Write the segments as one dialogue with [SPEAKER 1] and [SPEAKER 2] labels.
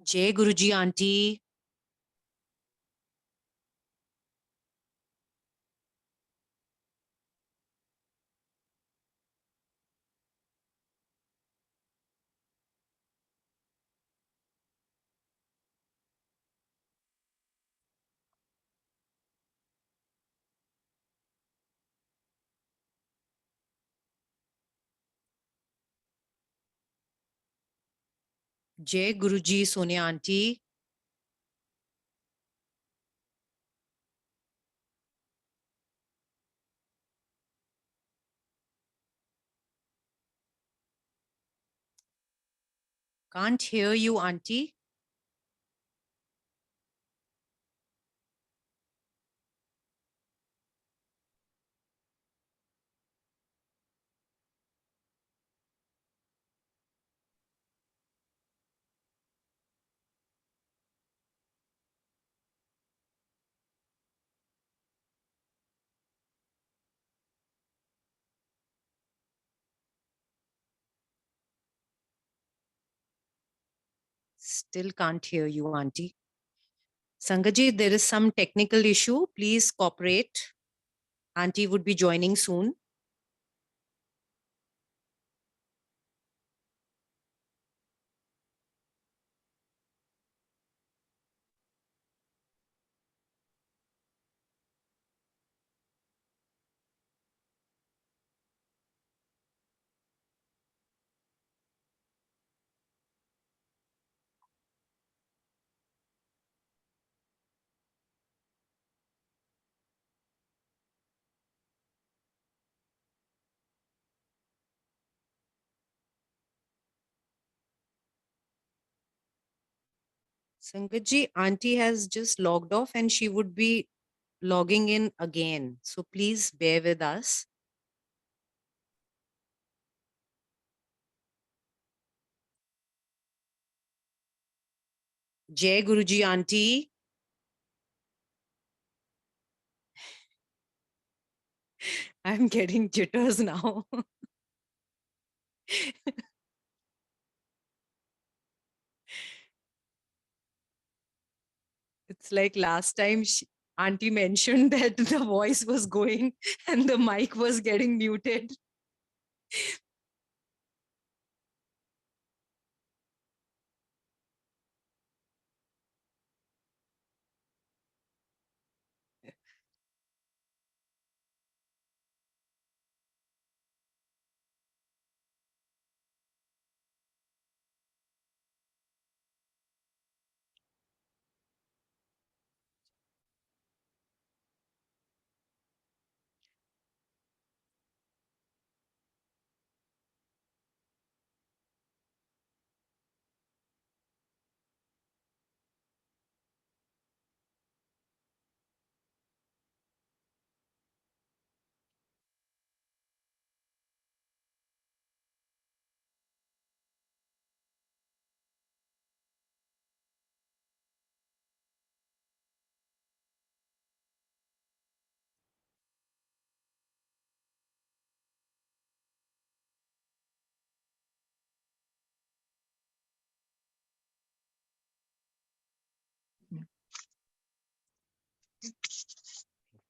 [SPEAKER 1] जय गुरुजी आंटी। जय Guruji Sonia aunty. Can't hear you aunty. Still can't hear you aunty. Sangaji, there is some technical issue. Please cooperate. Aunty would be joining soon. Sangaji, aunty has just logged off and she would be logging in again. So please bear with us. Jai Guruji aunty. I'm getting jitters now. It's like last time auntie mentioned that the voice was going and the mic was getting muted.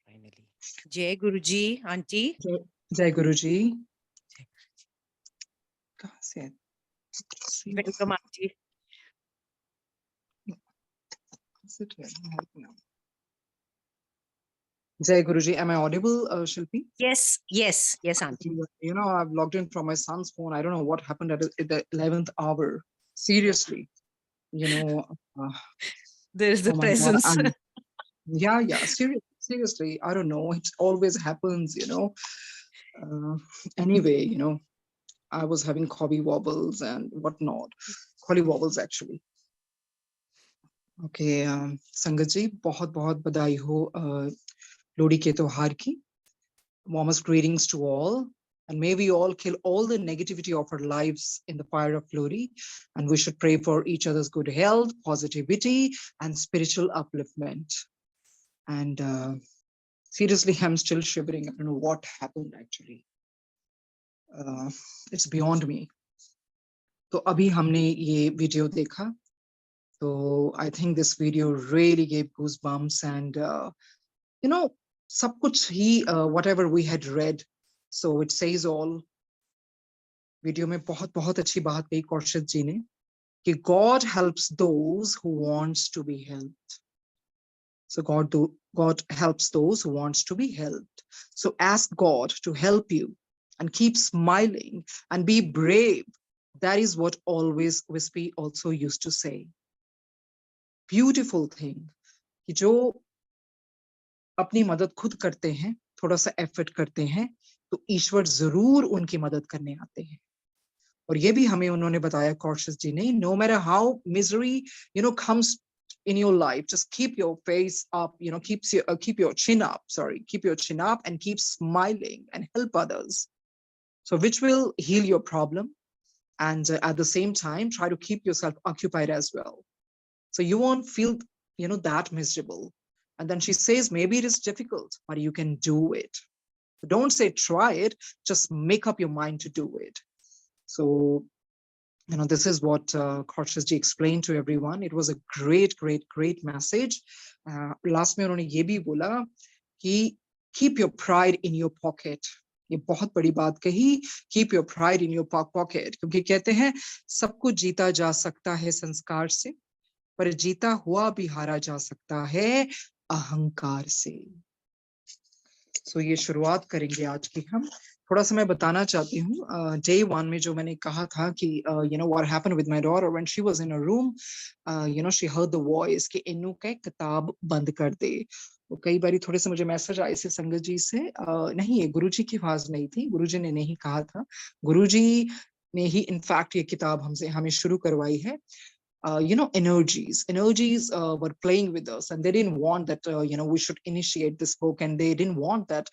[SPEAKER 1] Finally. Jai Guruji, auntie.
[SPEAKER 2] जय गुरु जी। कहाँ से है?
[SPEAKER 1] Welcome, auntie.
[SPEAKER 2] Jai Guruji, am I audible, Shilpi?
[SPEAKER 1] Yes, yes, yes, auntie.
[SPEAKER 2] You know, I've logged in from my son's phone. I don't know what happened at the 11th hour. Seriously, you know,
[SPEAKER 1] There is the
[SPEAKER 2] oh my God.
[SPEAKER 1] presence.
[SPEAKER 2] Yeah, seriously, I don't know. It always happens, you know. Anyway, you know, I was having cobby wobbles and whatnot. Collie wobbles, actually. Okay, संगत जी बहुत बहुत बधाई हो लोहड़ी के त्योहार की. Warmest greetings to all, and may we all kill all the negativity of our lives in the fire of glory, and we should pray for each other's good health, positivity, and spiritual upliftment. And seriously, I'm still shivering. I don't know what happened actually. It's beyond me. तो अभी हमने ये video देखा So I think this video really gave goosebumps, and सब कुछ ही whatever we had read, so it says all. Video में बहुत बहुत अच्छी बात कही कौशिक जी ने कि God helps those who wants to be helped. So God helps those who wants to be helped. So ask God to help you and keep smiling and be brave. That is what always Wispy also used to say. Beautiful thing कि जो अपनी मदद खुद करते हैं, थोड़ा सा effort करते हैं, तो ईश्वर जरूर उनकी मदद करने आते हैं. और ये भी हमें उन्होंने बताया कॉर्शियस जी ने, no matter how misery comes in your life, just keep your face up, keep your chin up, keep your chin up and keep smiling and help others, so which will heal your problem, and at the same time try to keep yourself occupied as well, so you won't feel that miserable. And then she says, maybe it is difficult, but you can do it. Don't say try it, just make up your mind to do it. So this is what Koushik ji explained to everyone. It was a great, great, great message. Last में उन्होंने ये भी बोला कि keep your pride in your pocket. ये बहुत बड़ी बात कही, keep your pride in your pocket. क्योंकि कहते हैं सब कुछ जीता जा सकता है संस्कार से, पर जीता हुआ भी हारा जा सकता है अहंकार से. So ये शुरुआत करेंगे आज की हम. थोड़ा सा मैं बताना चाहती हूँ. Day 1 में जो मैंने कहा था कि what happened with my daughter when she was in a room, she heard the voice कि इन्नू के किताब बंद कर दे. तो कई बारी थोड़े से मुझे मैसेज आए थे संगत जी से, नहीं ये गुरुजी की आवाज नहीं थी, गुरुजी ने नहीं कहा था, गुरुजी ने ही इनफैक्ट ये किताब हमें शुरू करवाई है. energies were playing with us, and they didn't want that we should initiate this book, and they didn't want that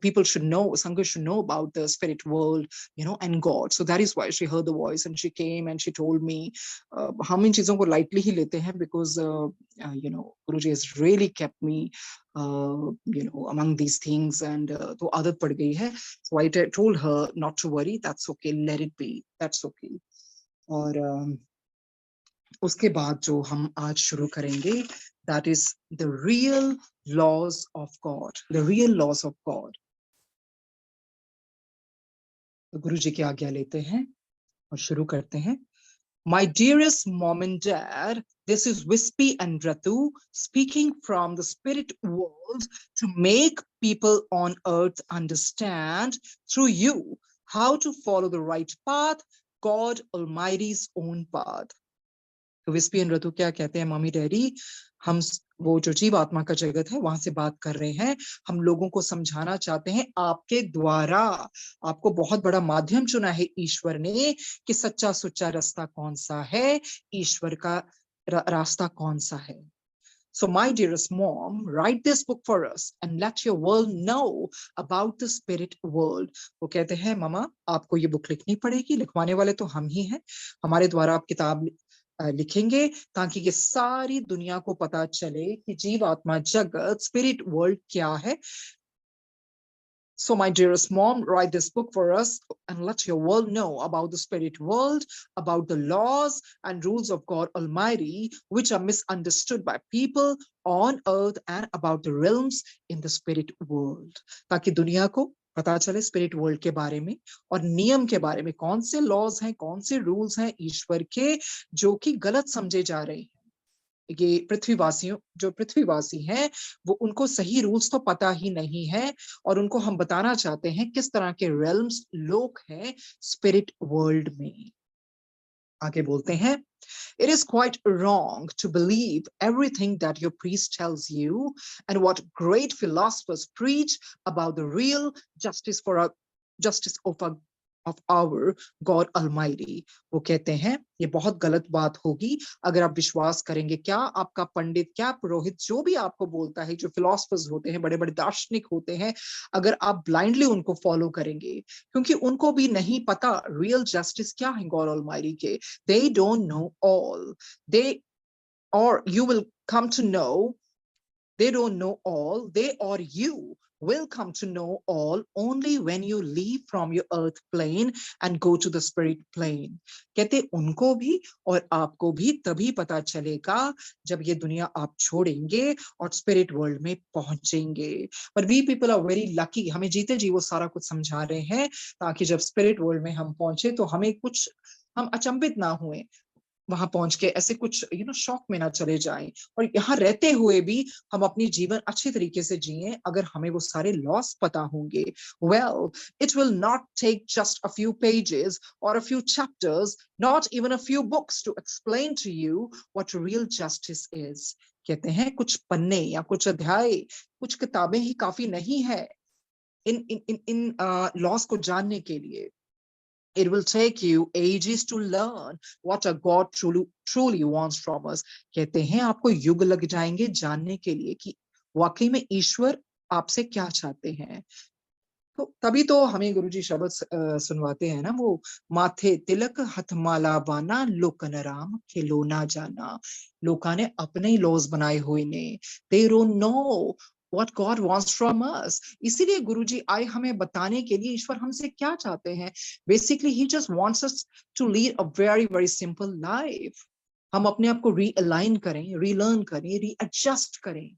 [SPEAKER 2] people should know, Sangha should know about the spirit world, and God. So that is why she heard the voice and she came and she told me, हम इन चीजों को lightly ही लेते हैं because Guruji has really kept me among these things, and तो आदत पड़ गई है. So I told her not to worry, that's okay, let it be, that's okay. और उसके बाद जो हम आज शुरू करेंगे, that is the real laws of God, the real laws of God. तो गुरु जी की आज्ञा लेते हैं और शुरू करते हैं. My dearest mom and dad, this is Wispy and Ratu speaking from the spirit world to make people on earth understand through you how to follow the right path, God Almighty's own path. तो विस्पी and रतु क्या कहते हैं, mummy daddy, हम वो जो जीव आत्मा का जगत है वहां से बात कर रहे हैं, हम लोगों को समझाना चाहते हैं आपके द्वारा. आपको बहुत बड़ा माध्यम चुना है ईश्वर ने कि सच्चा सुच्चा रास्ता कौन सा है, ईश्वर का रास्ता कौन सा है. So my dearest mom, write this book for us and let your world know about the spirit world. वो कहते हैं मामा आपको ये बुक लिखनी पड़ेगी, लिखवाने वाले तो हम ही हैं, हमारे द्वारा आप किताब लिखेंगे ताकि ये सारी दुनिया को पता चले कि जीव आत्मा जगत स्पिरिट वर्ल्ड क्या है. So my dearest mom, write this book for us and let your world know about the spirit world, about the laws and rules of God Almighty, which are misunderstood by people on earth, and about the realms in the spirit world. ताकि दुनिया को पता चले spirit world के बारे में और नियम के बारे में, कौन से लॉज हैं, कौन से रूल्स हैं ईश्वर के जो कि गलत समझे जा रहे हैं. ये पृथ्वीवासी हैं वो उनको सही रूल्स तो पता ही नहीं है, और उनको हम बताना चाहते हैं किस तरह के रेल्म्स लोक हैं स्पिरिट वर्ल्ड में. आगे बोलते हैं, it is quite wrong to believe everything that your priest tells you and what great philosophers preach about the real justice of our God Almighty. वो कहते हैं ये बहुत गलत बात होगी अगर आप विश्वास करेंगे, क्या आपका पंडित, क्या पुरोहित जो भी आपको बोलता है, जो फिलोसफर्स होते हैं, बड़े बड़े दार्शनिक होते हैं, अगर आप ब्लाइंडली उनको फॉलो करेंगे, क्योंकि उनको भी नहीं पता रियल जस्टिस क्या है गॉड ऑलमाइटी के. They don't know all. You will come to know they don't know all, they or you will come to know all only when you leave from your earth plane and go to the spirit plane. कहते उनको भी और आपको भी तभी पता चलेगा जब ये दुनिया आप छोड़ेंगे और स्पिरिट वर्ल्ड में पहुंचेंगे. पर we people are very lucky, हमें जीते जी वो सारा कुछ समझा रहे हैं ताकि जब स्पिरिट वर्ल्ड में हम पहुंचे तो हम अचंभित ना हुए, वहां पहुंच के ऐसे कुछ शॉक में ना चले जाएं, और यहाँ रहते हुए भी हम अपनी जीवन अच्छे तरीके से जिएं अगर हमें वो सारे लॉस पता होंगे. Well, it will not take just a few pages or a few chapters, not even a few books to explain to you what real justice is. कहते हैं कुछ पन्ने या कुछ अध्याय, कुछ किताबें ही काफी नहीं है इन इन इन इन लॉस को जानने के लिए. It will take you ages to learn what a God truly wants from us. कहते हैं आपको युग लग जाएंगे जानने के लिए कि वाकई में ईश्वर आपसे क्या चाहते हैं. तो तभी तो हमें गुरुजी शब्द सुनवाते हैं ना, वो माथे तिलक हथमाला बाना लोकन राम खिलौना जाना. लोका ने अपने ही लॉज बनाए हुए ने, they don't know what God wants from us. इसीलिए गुरुजी आए हमें बताने के लिए ईश्वर हमसे क्या चाहते हैं. Basically he just wants us to lead a very very simple life. हम अपने आप को रीअलाइन करें, रीलर्न करें, रीएडजस्ट करें,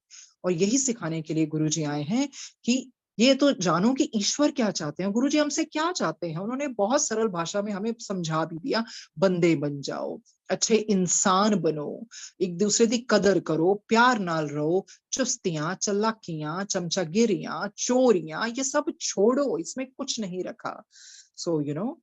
[SPEAKER 2] और यही सिखाने के लिए गुरुजी आए हैं कि ये तो जानो कि ईश्वर क्या चाहते हैं, गुरुजी हमसे क्या चाहते हैं. उन्होंने बहुत सरल भाषा में हमें समझा भी दिया. बंदे बन जाओ, अच्छे इंसान बनो, एक दूसरे की कदर करो, प्यार नाल रहो, चुस्तियां चलाकियां चमचागिरियां चोरियां ये सब छोड़ो, इसमें कुछ नहीं रखा. सो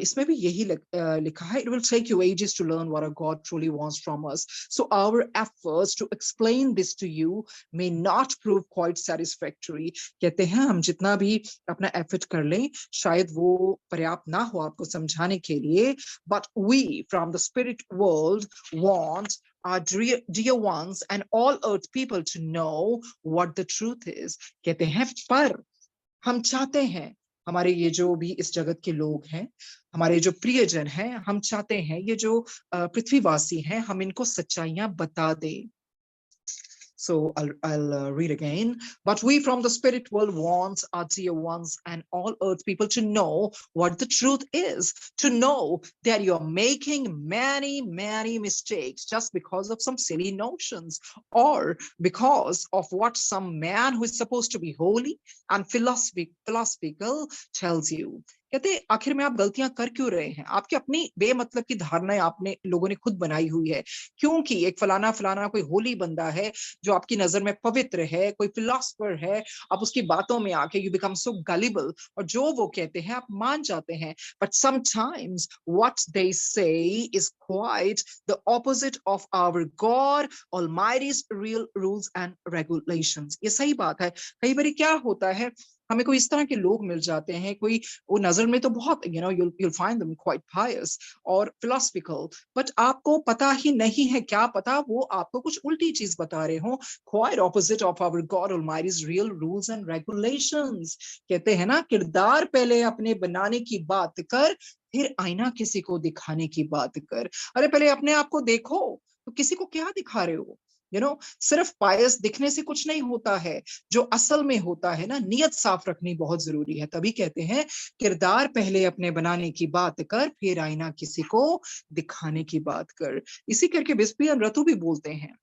[SPEAKER 2] इसमें भी यही लिखा है, it will take you ages to learn what a God truly wants from us. So our efforts to explain this to you may not prove quite satisfactory. कहते हैं हम जितना भी अपना एफर्ट कर लें शायद वो पर्याप्त ना हो आपको समझाने के लिए. But we from the spirit world want our dear ones and all earth people to know what the truth is. कहते हैं पर हम चाहते हैं हमारे ये जो भी इस जगत के लोग हैं, हमारे जो प्रियजन हैं, हम चाहते हैं ये जो पृथ्वीवासी हैं, हम इनको सच्चाइयां बता दें. So I'll read again. But we from the spirit world want our dear ones and all earth people to know what the truth is, to know that you're making many mistakes just because of some silly notions, or because of what some man who is supposed to be holy and philosophical tells you. कहते आखिर में आप गलतियां कर क्यों रहे हैं, आपकी अपनी बेमतलब की धारणाएं आपने लोगों ने खुद बनाई हुई है. क्योंकि एक फलाना फलाना कोई होली बंदा है जो आपकी नजर में पवित्र है, कोई फिलोसफर है, आप उसकी बातों में आके यू बिकम सो गलिबल, और जो वो कहते हैं आप मान जाते हैं. But sometimes what they say is quite the opposite of our God almighty's real rules and regulations. ये सही बात है. कई बार क्या होता है, हमें कोई इस तरह के लोग मिल जाते हैं, कोई वो नजर में तो बहुत you'll find them quite pious और philosophical, but आपको पता ही नहीं है, क्या पता वो आपको कुछ उल्टी चीज बता रहे हो. quite opposite of our God Almighty's real rules and regulations. कहते हैं ना, किरदार पहले अपने बनाने की बात कर, फिर आईना किसी को दिखाने की बात कर. अरे पहले अपने आप को देखो, तो किसी को क्या दिखा रहे हो. सिर्फ पायस दिखने से कुछ नहीं होता है, जो असल में होता है ना, नियत साफ रखनी बहुत जरूरी है. तभी कहते हैं किरदार पहले अपने बनाने की बात कर, फिर आईना किसी को दिखाने की बात कर. इसी करके बिस्पी रतु भी बोलते हैं,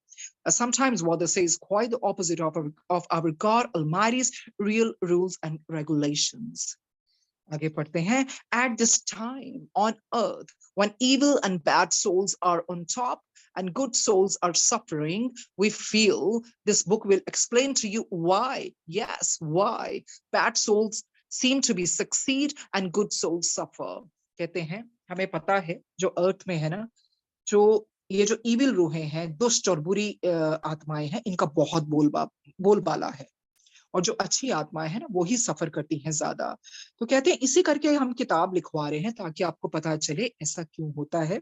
[SPEAKER 2] sometimes what they say is quite the opposite of our God Almighty's real rules and regulations. आगे पढ़ते हैं. At this time on earth, when evil and bad souls are on top and good souls are suffering, we feel this book will explain to you why, yes, why bad souls seem to be succeed and good souls suffer. कहते हैं हमें पता है जो अर्थ में है ना, जो ये जो इविल रूहें हैं, दुष्ट और बुरी आत्माएं हैं, इनका बहुत बोलबाला है, और जो अच्छी आत्माएं हैं ना वो ही सफर करती हैं ज्यादा. तो कहते हैं इसी करके हम किताब लिखवा रहे हैं ताकि आपको पता चले ऐसा क्यों होता है.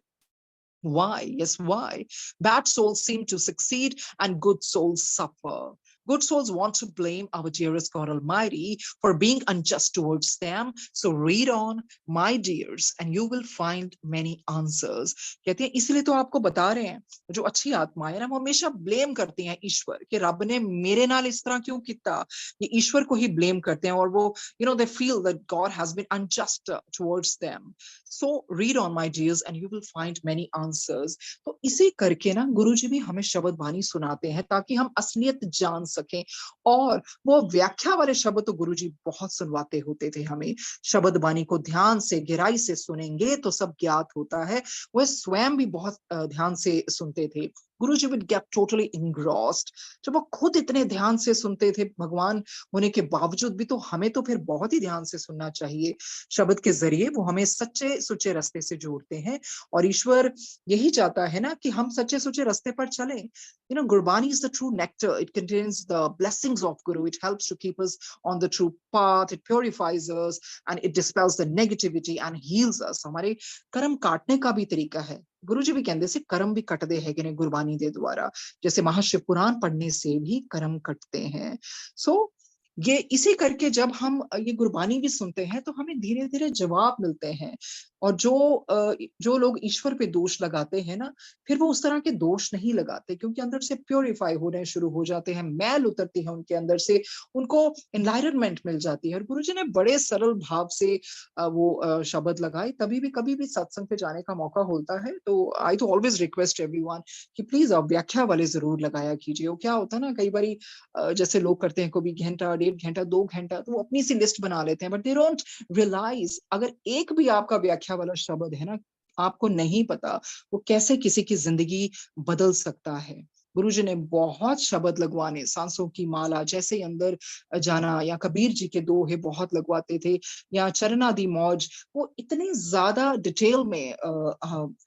[SPEAKER 2] Why? Yes, why? Bad souls seem to succeed and good souls suffer. Good souls want to blame our dearest God Almighty for being unjust towards them. So read on, my dears, and you will find many answers. कहते हैं इसलिए तो आपको बता रहे हैं, जो अच्छी आत्मा है ना, वो हमेशा ब्लेम करती हैं ईश्वर कि रब ने मेरे नाल इस तरह क्यों किया। ये ईश्वर को ही ब्लेम करते हैं और वो they feel that God has been unjust towards them. So read on, my dears, and you will find many answers. तो इसे करके ना गुरुजी भी हमें शब्द बानी सुनाते हैं ताकि हम असलियत जान सकें। और वो व्याख्या वाले शब्द तो गुरुजी बहुत सुनवाते होते थे हमें। शब्द बानी को ध्यान से गहराई से सुनेंगे तो सब ज्ञात होता है। वह स्वयं भी बहुत ध्यान से सुनते थे। गुरुजी would get totally engrossed. जब वो खुद इतने ध्यान से सुनते थे भगवान होने के बावजूद भी, तो हमें तो फिर बहुत ही ध्यान से सुनना चाहिए। शब्द के जरिए वो हमें सच्चे सुचे रास्ते से जोड़ते हैं और ईश्वर यही चाहता है ना कि हम सच्चे सुचे रास्ते पर चलें। Gurbani is the true nectar. It contains the blessings of Guru. It helps to keep us on the true path. It purifies us and it dispels the negativity and heals us. हमारे कर्म काटने का भी तरीका है। गुरुजी भी कहते से कर्म भी कटदे है कि गुरबानी दे द्वारा, जैसे महाशिव पुराण पढ़ने से भी कर्म कटते हैं। सो ये इसी करके जब हम ये गुरबानी भी सुनते हैं तो हमें धीरे धीरे जवाब मिलते हैं। और जो लोग ईश्वर पे दोष लगाते हैं ना, फिर वो उस तरह के दोष नहीं लगाते क्योंकि अंदर से प्योरीफाई होने शुरू हो जाते हैं, मैल उतरती है उनके अंदर से, उनको एनलाइटनमेंट मिल जाती है। और गुरुजी ने बड़े सरल भाव से वो शब्द लगाए। तभी भी कभी भी सत्संग पे जाने का मौका होता है तो आई तो ऑलवेज रिक्वेस्ट एवरीवन कि प्लीज आप व्याख्या वाले जरूर लगाया कीजिए। वो क्या होता है ना, कई बारी जैसे लोग करते हैं कभी घंटा, 1.5 घंटा, 2 घंटा, तो वो अपनी सी लिस्ट बना लेते हैं, बट दे डोंट रियलाइज अगर एक भी आपका व्याख्या वाला शब्द है ना, आपको नहीं पता वो कैसे किसी की जिंदगी बदल सकता है। गुरुजी ने बहुत शब्द लगवाने, सांसों की माला जैसे ही अंदर जाना, या कबीर जी के दोहे बहुत लगवाते थे, या चरणादि मौज, वो इतने ज्यादा डिटेल में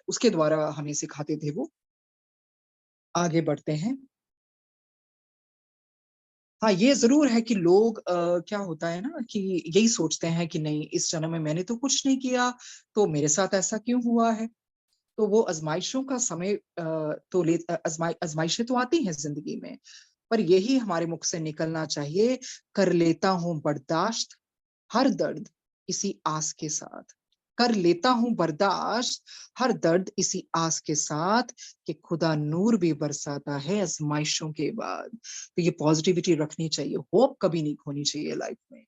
[SPEAKER 2] उसके द्वारा हमें सिखाते थे। वो आगे बढ़ते हैं। हाँ, ये ज़रूर है कि लोग क्या होता है ना कि यही सोचते हैं कि नहीं, इस जन्म में मैंने तो कुछ नहीं किया, तो मेरे साथ ऐसा क्यों हुआ है? तो वो आज़माइशों का समय तो आज़माइशें तो आती हैं ज़िंदगी में, पर यही हमारे मुख से निकलना चाहिए, कर लेता हूँ बर्दाश्त हर दर्द इसी आस के साथ। कर लेता हूँ बर्दाश्त हर दर्द इसी आस के साथ कि खुदा नूर भी बरसाता है आज़माइशों के बाद। तो ये पॉजिटिविटी रखनी चाहिए, होप कभी नहीं खोनी चाहिए लाइफ में।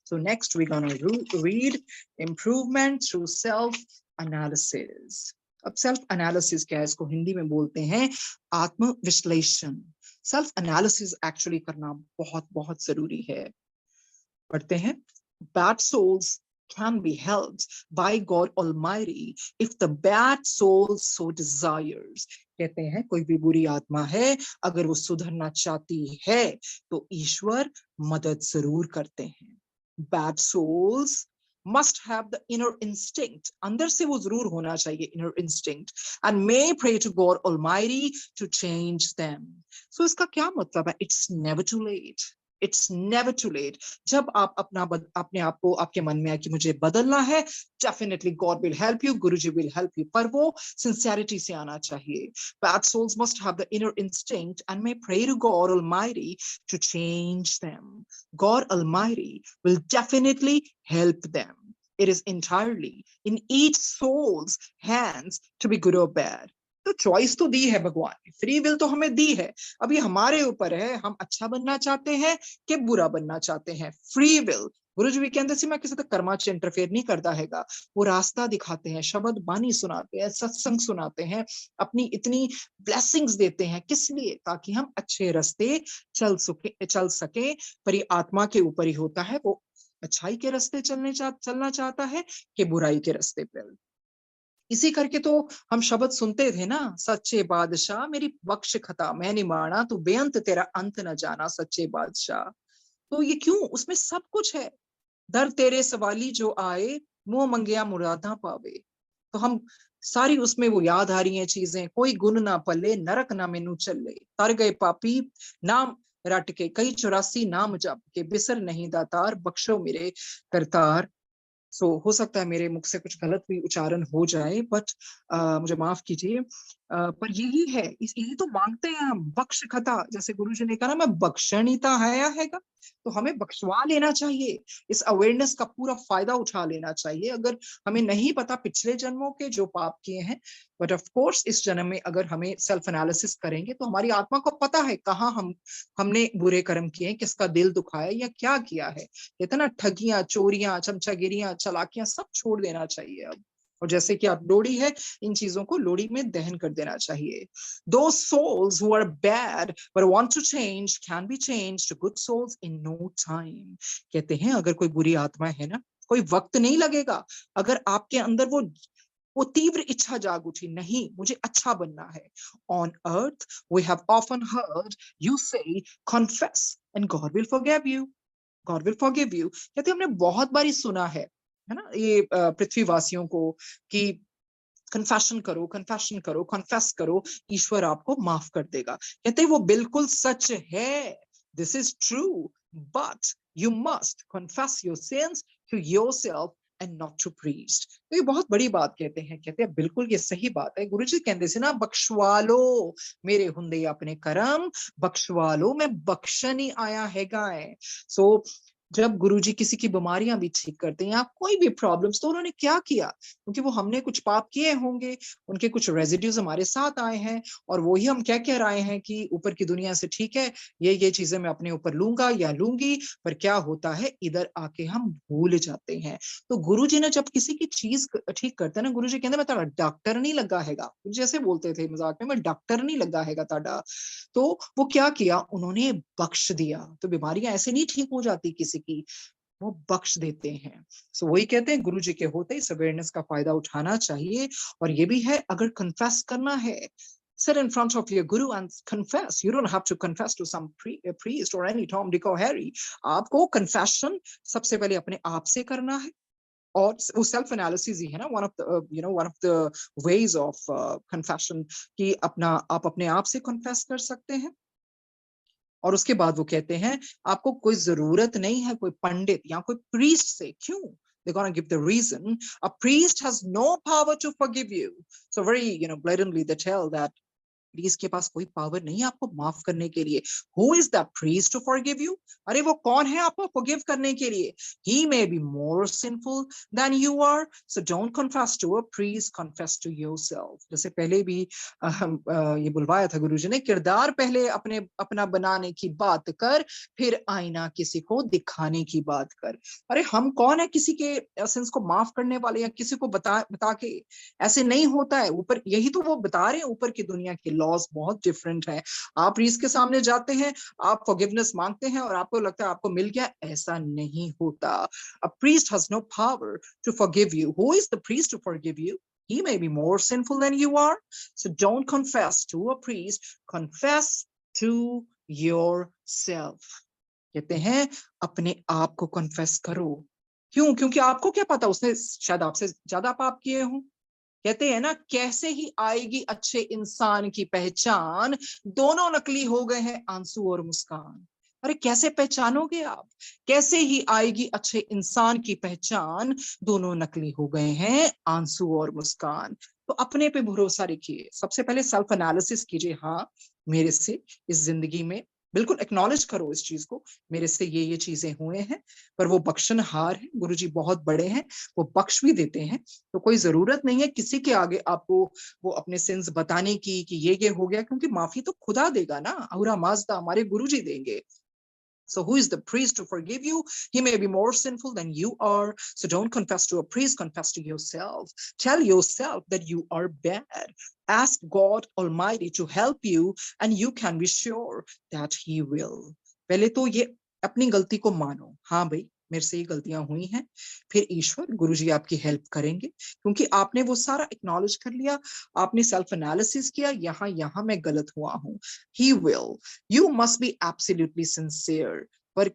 [SPEAKER 2] So next we're gonna read improvement through self analysis. अब सेल्फ एनालिसिस क्या है, इसको हिंदी में बोलते हैं आत्म विश्लेषण। सेल्फ एनालिसिस एक्चुअली करना बहुत बहुत जरूरी है। पढ़ते हैं। Bad souls can be helped by God Almighty if the bad soul so desires. कहते हैं कोई भी बुरी आत्मा है, अगर वो सुधरना चाहती है तो ईश्वर मदद जरूर करते हैं। Bad souls must have the inner instinct. अंदर से वो जरूर होना चाहिए inner instinct, and may pray to God Almighty to change them. So इसका क्या मतलब है? It's never too late. It's never too late. जब आप अपने आप को आपके मन में है कि मुझे बदलना है, definitely God will help you, Guruji will help you. पर वो sincerity से आना चाहिए. Bad souls must have the inner instinct and may pray to God Almighty to change them. God Almighty will definitely help them. It is entirely in each soul's hands to be good or bad. तो choice तो दी है भगवान ने, free will तो हमें दी है, अभी हमारे ऊपर है हम अच्छा बनना चाहते हैं कि बुरा बनना चाहते हैं। फ्री विल गुरु जी के अंदर से मैं किसी तक कर्मा च इंटरफेयर नहीं करता हैगा। वो रास्ता दिखाते हैं, शब्द बानी सुनाते हैं, सत्संग सुनाते हैं, अपनी इतनी ब्लेसिंग्स देते हैं, किस लिए? ताकि हम अच्छे रास्ते चल सके। पर ये आत्मा के ऊपर ही होता है, वो अच्छाई के रास्ते चलना चाहता है कि बुराई के रास्ते पर। इसी करके तो हम शब्द सुनते थे ना, सच्चे बादशाह मेरी बख्श खता मैंने माना, तू बेअंत तेरा अंत न जाना सच्चे बादशाह। तो ये क्यों? उसमें सब कुछ है। दर तेरे सवाली जो आए, मुंह मंगिया मुरादा पावे। तो हम सारी उसमें वो याद आ रही हैं चीजें। कोई गुण ना पले, नरक ना मैनू चले, तर गए पापी नाम रट के, कई 84 नाम जप के, बिसर नहीं दातार बख्शो मेरे करतार। सो हो सकता है मेरे मुख से कुछ गलत भी उच्चारण हो जाए, बट मुझे माफ कीजिए। पर यही है, यही तो मांगते हैं हम, बख्श खता, जैसे गुरु जी ने कहा ना, मैं बख्शणीता हैगा, तो हमें बख्शवा लेना चाहिए। इस अवेयरनेस का पूरा फायदा उठा लेना चाहिए। अगर हमें नहीं पता पिछले जन्मों के जो पाप किए हैं, बट ऑफ कोर्स इस जन्म में अगर हमें सेल्फ एनालिसिस करेंगे तो हमारी आत्मा को पता है कहाँ हमने बुरे कर्म किए हैं, किसका दिल दुखाया या क्या किया है। इतना ठगियां, चोरियां, चमचागिरियां, चालाकियां सब छोड़ देना चाहिए अब। और जैसे कि आप लोहड़ी है, इन चीजों को लोहड़ी में दहन कर देना चाहिए। Those souls who are bad but want to change can be changed to good souls in no time. कहते हैं अगर कोई बुरी आत्मा है ना, कोई वक्त नहीं लगेगा। अगर आपके अंदर वो तीव्र इच्छा जाग उठी, नहीं मुझे अच्छा बनना है। On earth we have often heard you say confess and God will forgive you. God will forgive you. कहते हमने बहुत बारी सुना है ना, ये पृथ्वीवासियों को, कि कन्फेशन करो, कन्फेशन करो, कन्फेस करो, ईश्वर आपको माफ कर देगा। कहते हैं वो बिल्कुल सच है, this is true, but you must confess your sins to yourself and not to priest. तो ये बहुत बड़ी बात कहते हैं बिल्कुल ये सही बात है। गुरु जी कहते से ना, बख्शवा लो मेरे हुंदे अपने करम, बख्शवा लो मैं बख्शनी आया है गाय। सो जब गुरुजी किसी की बीमारियां भी ठीक करते हैं या कोई भी प्रॉब्लम्स, तो उन्होंने क्या किया, क्योंकि वो हमने कुछ पाप किए होंगे, उनके कुछ रेजिड्यूज हमारे साथ आए हैं, और वो ही हम क्या कह रहे हैं कि ऊपर की दुनिया से ठीक है, ये चीजें मैं अपने ऊपर लूंगा या लूंगी, पर क्या होता है इधर आके हम भूल जाते हैं। तो गुरुजी ने जब किसी की चीज ठीक करते हैं ना, गुरुजी कहते मैं ताड़ा डॉक्टर नहीं लगा हैगा, जैसे बोलते थे मजाक में, मैं डॉक्टर नहीं लगा हैगा ताड़ा। तो वो क्या किया, उन्होंने बख्श दिया। तो बीमारियां ऐसे नहीं ठीक हो जाती किसी की, वो बख्श देते हैं। सो वही कहते हैं गुरु जी के होते इस अवेयरनेस का फायदा उठाना चाहिए। और ये भी है, अगर कन्फेस करना है, sit in front of your guru and confess. You don't have to confess to some priest or any Tom, Dick or Harry. आपको confession सबसे पहले अपने आप से करना है, और वो सेल्फ एनालिसिस ही है ना, one of the ways of confession, कि आप अपने आप से कन्फेस कर सकते हैं। और उसके बाद वो कहते हैं आपको कोई जरूरत नहीं है कोई पंडित या कोई प्रीस्ट से। क्यों? They're going to give the reason. A priest has no power to forgive you. So very, blatantly they tell that priest के पास कोई पावर नहीं है आपको माफ करने के लिए। Who is that priest to forgive you? अरे वो कौन है आपको forgive करने के लिए? He may be more sinful than you are, so don't confess to a priest, confess to yourself. जैसे पहले भी ये बुलवाया था गुरुजी ने, किरदार पहले अपना बनाने की बात कर, फिर आईना किसी को दिखाने की बात कर। अरे हम कौन है किसी के सिंस को माफ करने वाले, या किसी को बता के? ऐसे नहीं होता है। ऊपर यही तो वो बता रहे हैं, ऊपर की दुनिया के लॉज बहुत डिफरेंट है। आप प्रीस्ट के सामने जाते हैं, आप फॉरगिवनेस मांगते हैं और आपको लगता है आपको मिल गया, ऐसा नहीं होता। A priest has no power to forgive you. Who is the priest to forgive you? He may be more sinful than you are, so don't confess to a priest, confess to yourself. कहते हैं अपने आप को confess करो। क्यों? क्योंकि आपको क्या पता, उसने शायद आपसे ज्यादा पाप किए हों। कहते हैं ना, कैसे ही आएगी अच्छे इंसान की पहचान, दोनों नकली हो गए हैं आंसू और मुस्कान। अरे कैसे पहचानोगे आप? कैसे ही आएगी अच्छे इंसान की पहचान, दोनों नकली हो गए हैं आंसू और मुस्कान। तो अपने पे भरोसा रखिए, सबसे पहले सेल्फ एनालिसिस कीजिए। हाँ, मेरे से इस जिंदगी में, बिल्कुल एक्नॉलेज करो इस चीज को, मेरे से ये चीजें हुए हैं, पर वो बख्शनहार है, गुरुजी बहुत बड़े हैं, वो बख्श भी देते हैं। तो कोई जरूरत नहीं है किसी के आगे आपको वो अपने सिंस बताने की कि ये हो गया, क्योंकि माफी तो खुदा देगा ना, अहुरा माजदा हमारे गुरुजी देंगे। So who is the priest to forgive you? He may be more sinful than you are. So don't confess to a priest, confess to yourself. Tell yourself that you are bad. Ask God Almighty to help you, and you can be sure that He will. पहले तो ये अपनी गलती को मानो, हाँ भाई मेरे से ये गलतियां हुई हैं, फिर ईश्वर गुरुजी आपकी हेल्प करेंगे, क्योंकि आपने वो सारा एक्नॉलेज कर लिया, आपने सेल्फ एनालिसिस किया, यहाँ मैं गलत हुआ हूँ। He will. You must be absolutely sincere. पर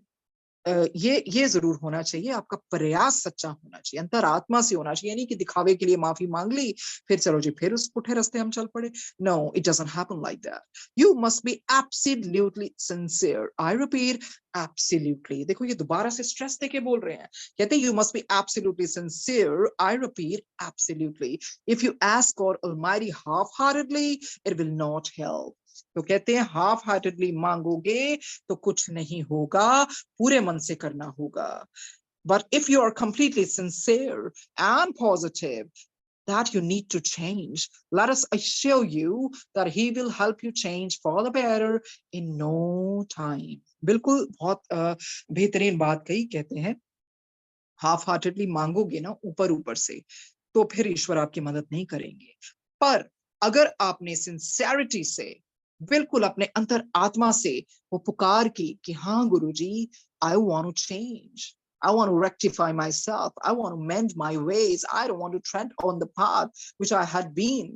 [SPEAKER 2] ये जरूर होना चाहिए, आपका प्रयास सच्चा होना चाहिए, अंतरात्मा से होना चाहिए, नहीं कि दिखावे के लिए माफी मांग ली फिर चलो जी फिर उस पुठे रास्ते हम चल पड़े. No, it doesn't happen like that. You must be absolutely sincere. I repeat, absolutely. देखो ये दोबारा से स्ट्रेस देके बोल रहे हैं, कहते हैं you must be absolutely sincere. I repeat, absolutely. If you ask God almighty half heartedly, it will not help. तो कहते हैं हाफ हार्टेडली मांगोगे तो कुछ नहीं होगा, पूरे मन से करना होगा. But if you are completely sincere and positive that you need to change, let us assure you that he will help you change for the better in no time. बिल्कुल बहुत बेहतरीन बात कही. कहते हैं हाफ हार्टेडली मांगोगे ना ऊपर ऊपर से तो फिर ईश्वर आपकी मदद नहीं करेंगे. पर अगर आपने सिंसेरिटी से, बिल्कुल अपने अंतर आत्मा से वो पुकार की कि हाँ Guruji, I want to change, I want to rectify myself. I want to mend my ways. I don't want to tread on the path which I had been.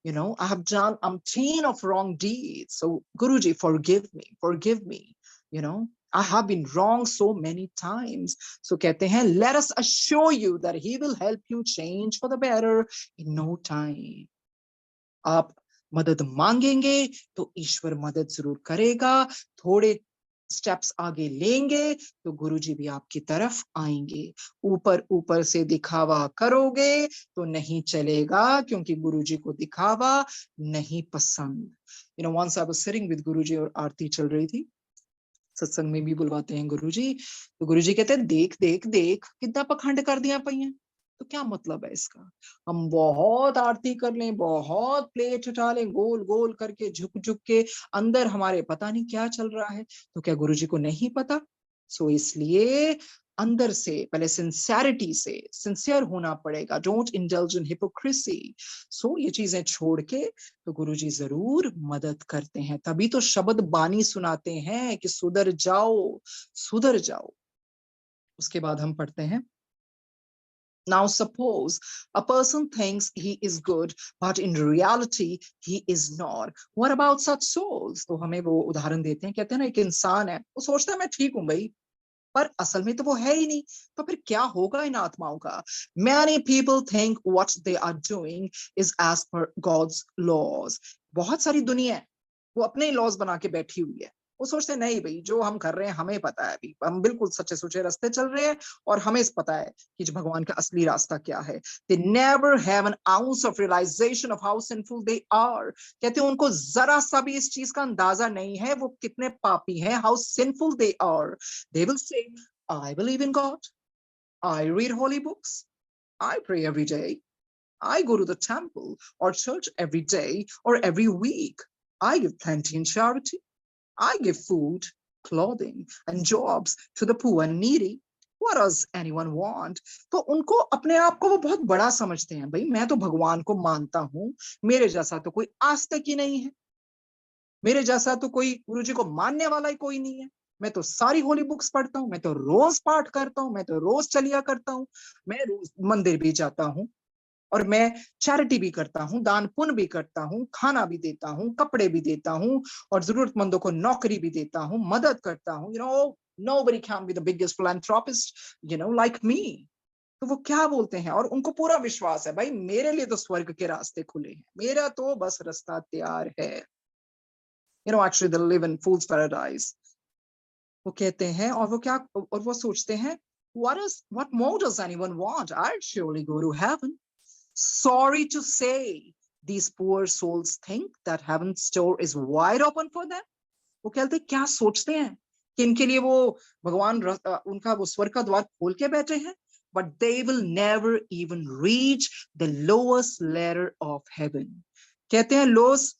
[SPEAKER 2] You know, I have done umpteen of wrong deeds. So, Guruji, forgive me. You know, I have been wrong so many times. So, कहते हैं, let us assure you that He will help you change for the better in no time. आप मदद मांगेंगे तो ईश्वर मदद जरूर करेगा. थोड़े स्टेप्स आगे लेंगे तो गुरुजी भी आपकी तरफ आएंगे. ऊपर ऊपर से दिखावा करोगे तो नहीं चलेगा, क्योंकि गुरुजी को दिखावा नहीं पसंद. You know, once I was sitting with Guruji और आरती चल रही थी. सत्संग में भी बुलवाते हैं गुरुजी, तो गुरुजी कहते हैं देख देख देख कितना पखंड कर दिया पईया. तो क्या मतलब है इसका? हम बहुत आरती कर लें, बहुत प्लेट उठा लें, गोल गोल करके झुक झुक के, अंदर हमारे पता नहीं क्या चल रहा है. तो क्या गुरुजी को नहीं पता? सो इसलिए अंदर से पहले सिंसेरिटी से सिंसियर होना पड़ेगा. Don't indulge in hypocrisy. So ये चीजें छोड़ के तो गुरुजी जरूर मदद करते हैं. तभी तो शब्द बानी सुनाते हैं कि सुधर जाओ, सुधर जाओ. उसके बाद हम पढ़ते हैं, now suppose a person thinks he is good, but in reality he is not. What about such souls? तो हमें वो उदाहरण देते हैं. कहते हैं ना एक इंसान है, वो सोचता है मैं ठीक हूं भाई, पर असल में तो वो है ही नहीं. तो फिर क्या होगा इन आत्माओं का? Many people think what they are doing is as per God's laws. बहुत सारी दुनिया है, वो अपने लॉज बना के बैठी हुई है. वो सोचते हैं नहीं भाई, जो हम कर रहे हैं हमें पता है, अभी हम बिल्कुल सच्चे सुचे रास्ते चल रहे हैं और हमें पता है कि भगवान का असली रास्ता क्या है. They never have an ounce of realization of how sinful they are. कहते हैं उनको जरा सा भी इस चीज का अंदाजा नहीं है वो कितने पापी हैं. How sinful they are. They will say, I believe in God, I read holy books, I pray every day, I go to the temple or church every day or every week, I give plenty in charity, I give food, clothing, and jobs to the poor and needy. What does anyone want? तो उनको अपने आप को वो बहुत बड़ा समझते हैं. भाई मैं तो भगवान को मानता हूँ, मेरे जैसा तो कोई आज तक ही नहीं है, मेरे जैसा तो कोई गुरुजी को मानने वाला ही कोई नहीं है. मैं तो सारी होली बुक्स पढ़ता हूँ, मैं तो रोज पाठ करता हूँ, मैं तो रोज चलिया करता हूँ, मैं रोज मंदिर भी जाता हूँ, और मैं चैरिटी भी करता हूँ, दान पुण्य भी करता हूँ, खाना भी देता हूँ, कपड़े भी देता हूँ, और जरूरतमंदों को नौकरी भी देता हूँ, मदद करता हूँ. You know, nobody can be the biggest philanthropist, you know, like me. तो वो क्या बोलते हैं, और उनको पूरा विश्वास है भाई मेरे लिए तो स्वर्ग के रास्ते खुले हैं, मेरा तो बस रास्ता तैयार है. You know, actually they live in fool's paradise. वो कहते हैं, और वो क्या, और वो सोचते हैं, what more does anyone want? I'll surely go to heaven. Sorry to say, these poor souls think that heaven's door is wide open for them. वो कहते हैं, क्या सोचते हैं कि इनके लिए वो भगवान उनका वो स्वर्ग का द्वार खोल के बैठे हैं? But they will never even reach the lowest ladder of heaven. कहते हैं lowest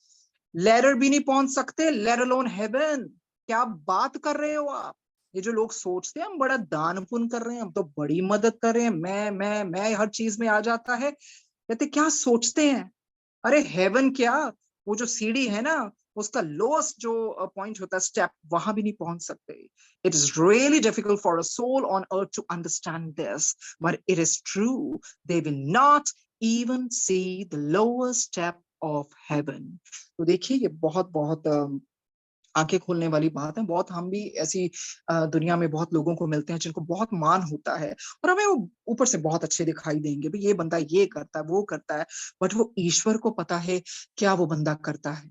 [SPEAKER 2] ladder भी नहीं पहुंच सकते, let alone heaven. क्या बात कर रहे हो आप? ये जो लोग सोचते हैं हम बड़ा दान पुण्य कर रहे हैं, हम तो बड़ी मदद कर रहे हैं, मैं हर चीज में आ जाता है. कहते क्या सोचते हैं? अरे हेवन क्या, वो जो सीढ़ी है ना, उसका लोएस्ट जो पॉइंट होता है, स्टेप, वहां भी नहीं पहुंच सकते. It is really difficult for a soul on earth to understand this, but it is true. They will not even see the lowest step of heaven. तो देखिए ये बहुत बहुत आंखें खोलने वाली बात है। बहुत हम भी ऐसी दुनिया में बहुत लोगों को मिलते हैं जिनको बहुत मान होता है और हमें वो ऊपर से बहुत अच्छे दिखाई देंगे, भाई ये बंदा ये करता है वो करता है, बट वो ईश्वर को पता है क्या वो बंदा करता है।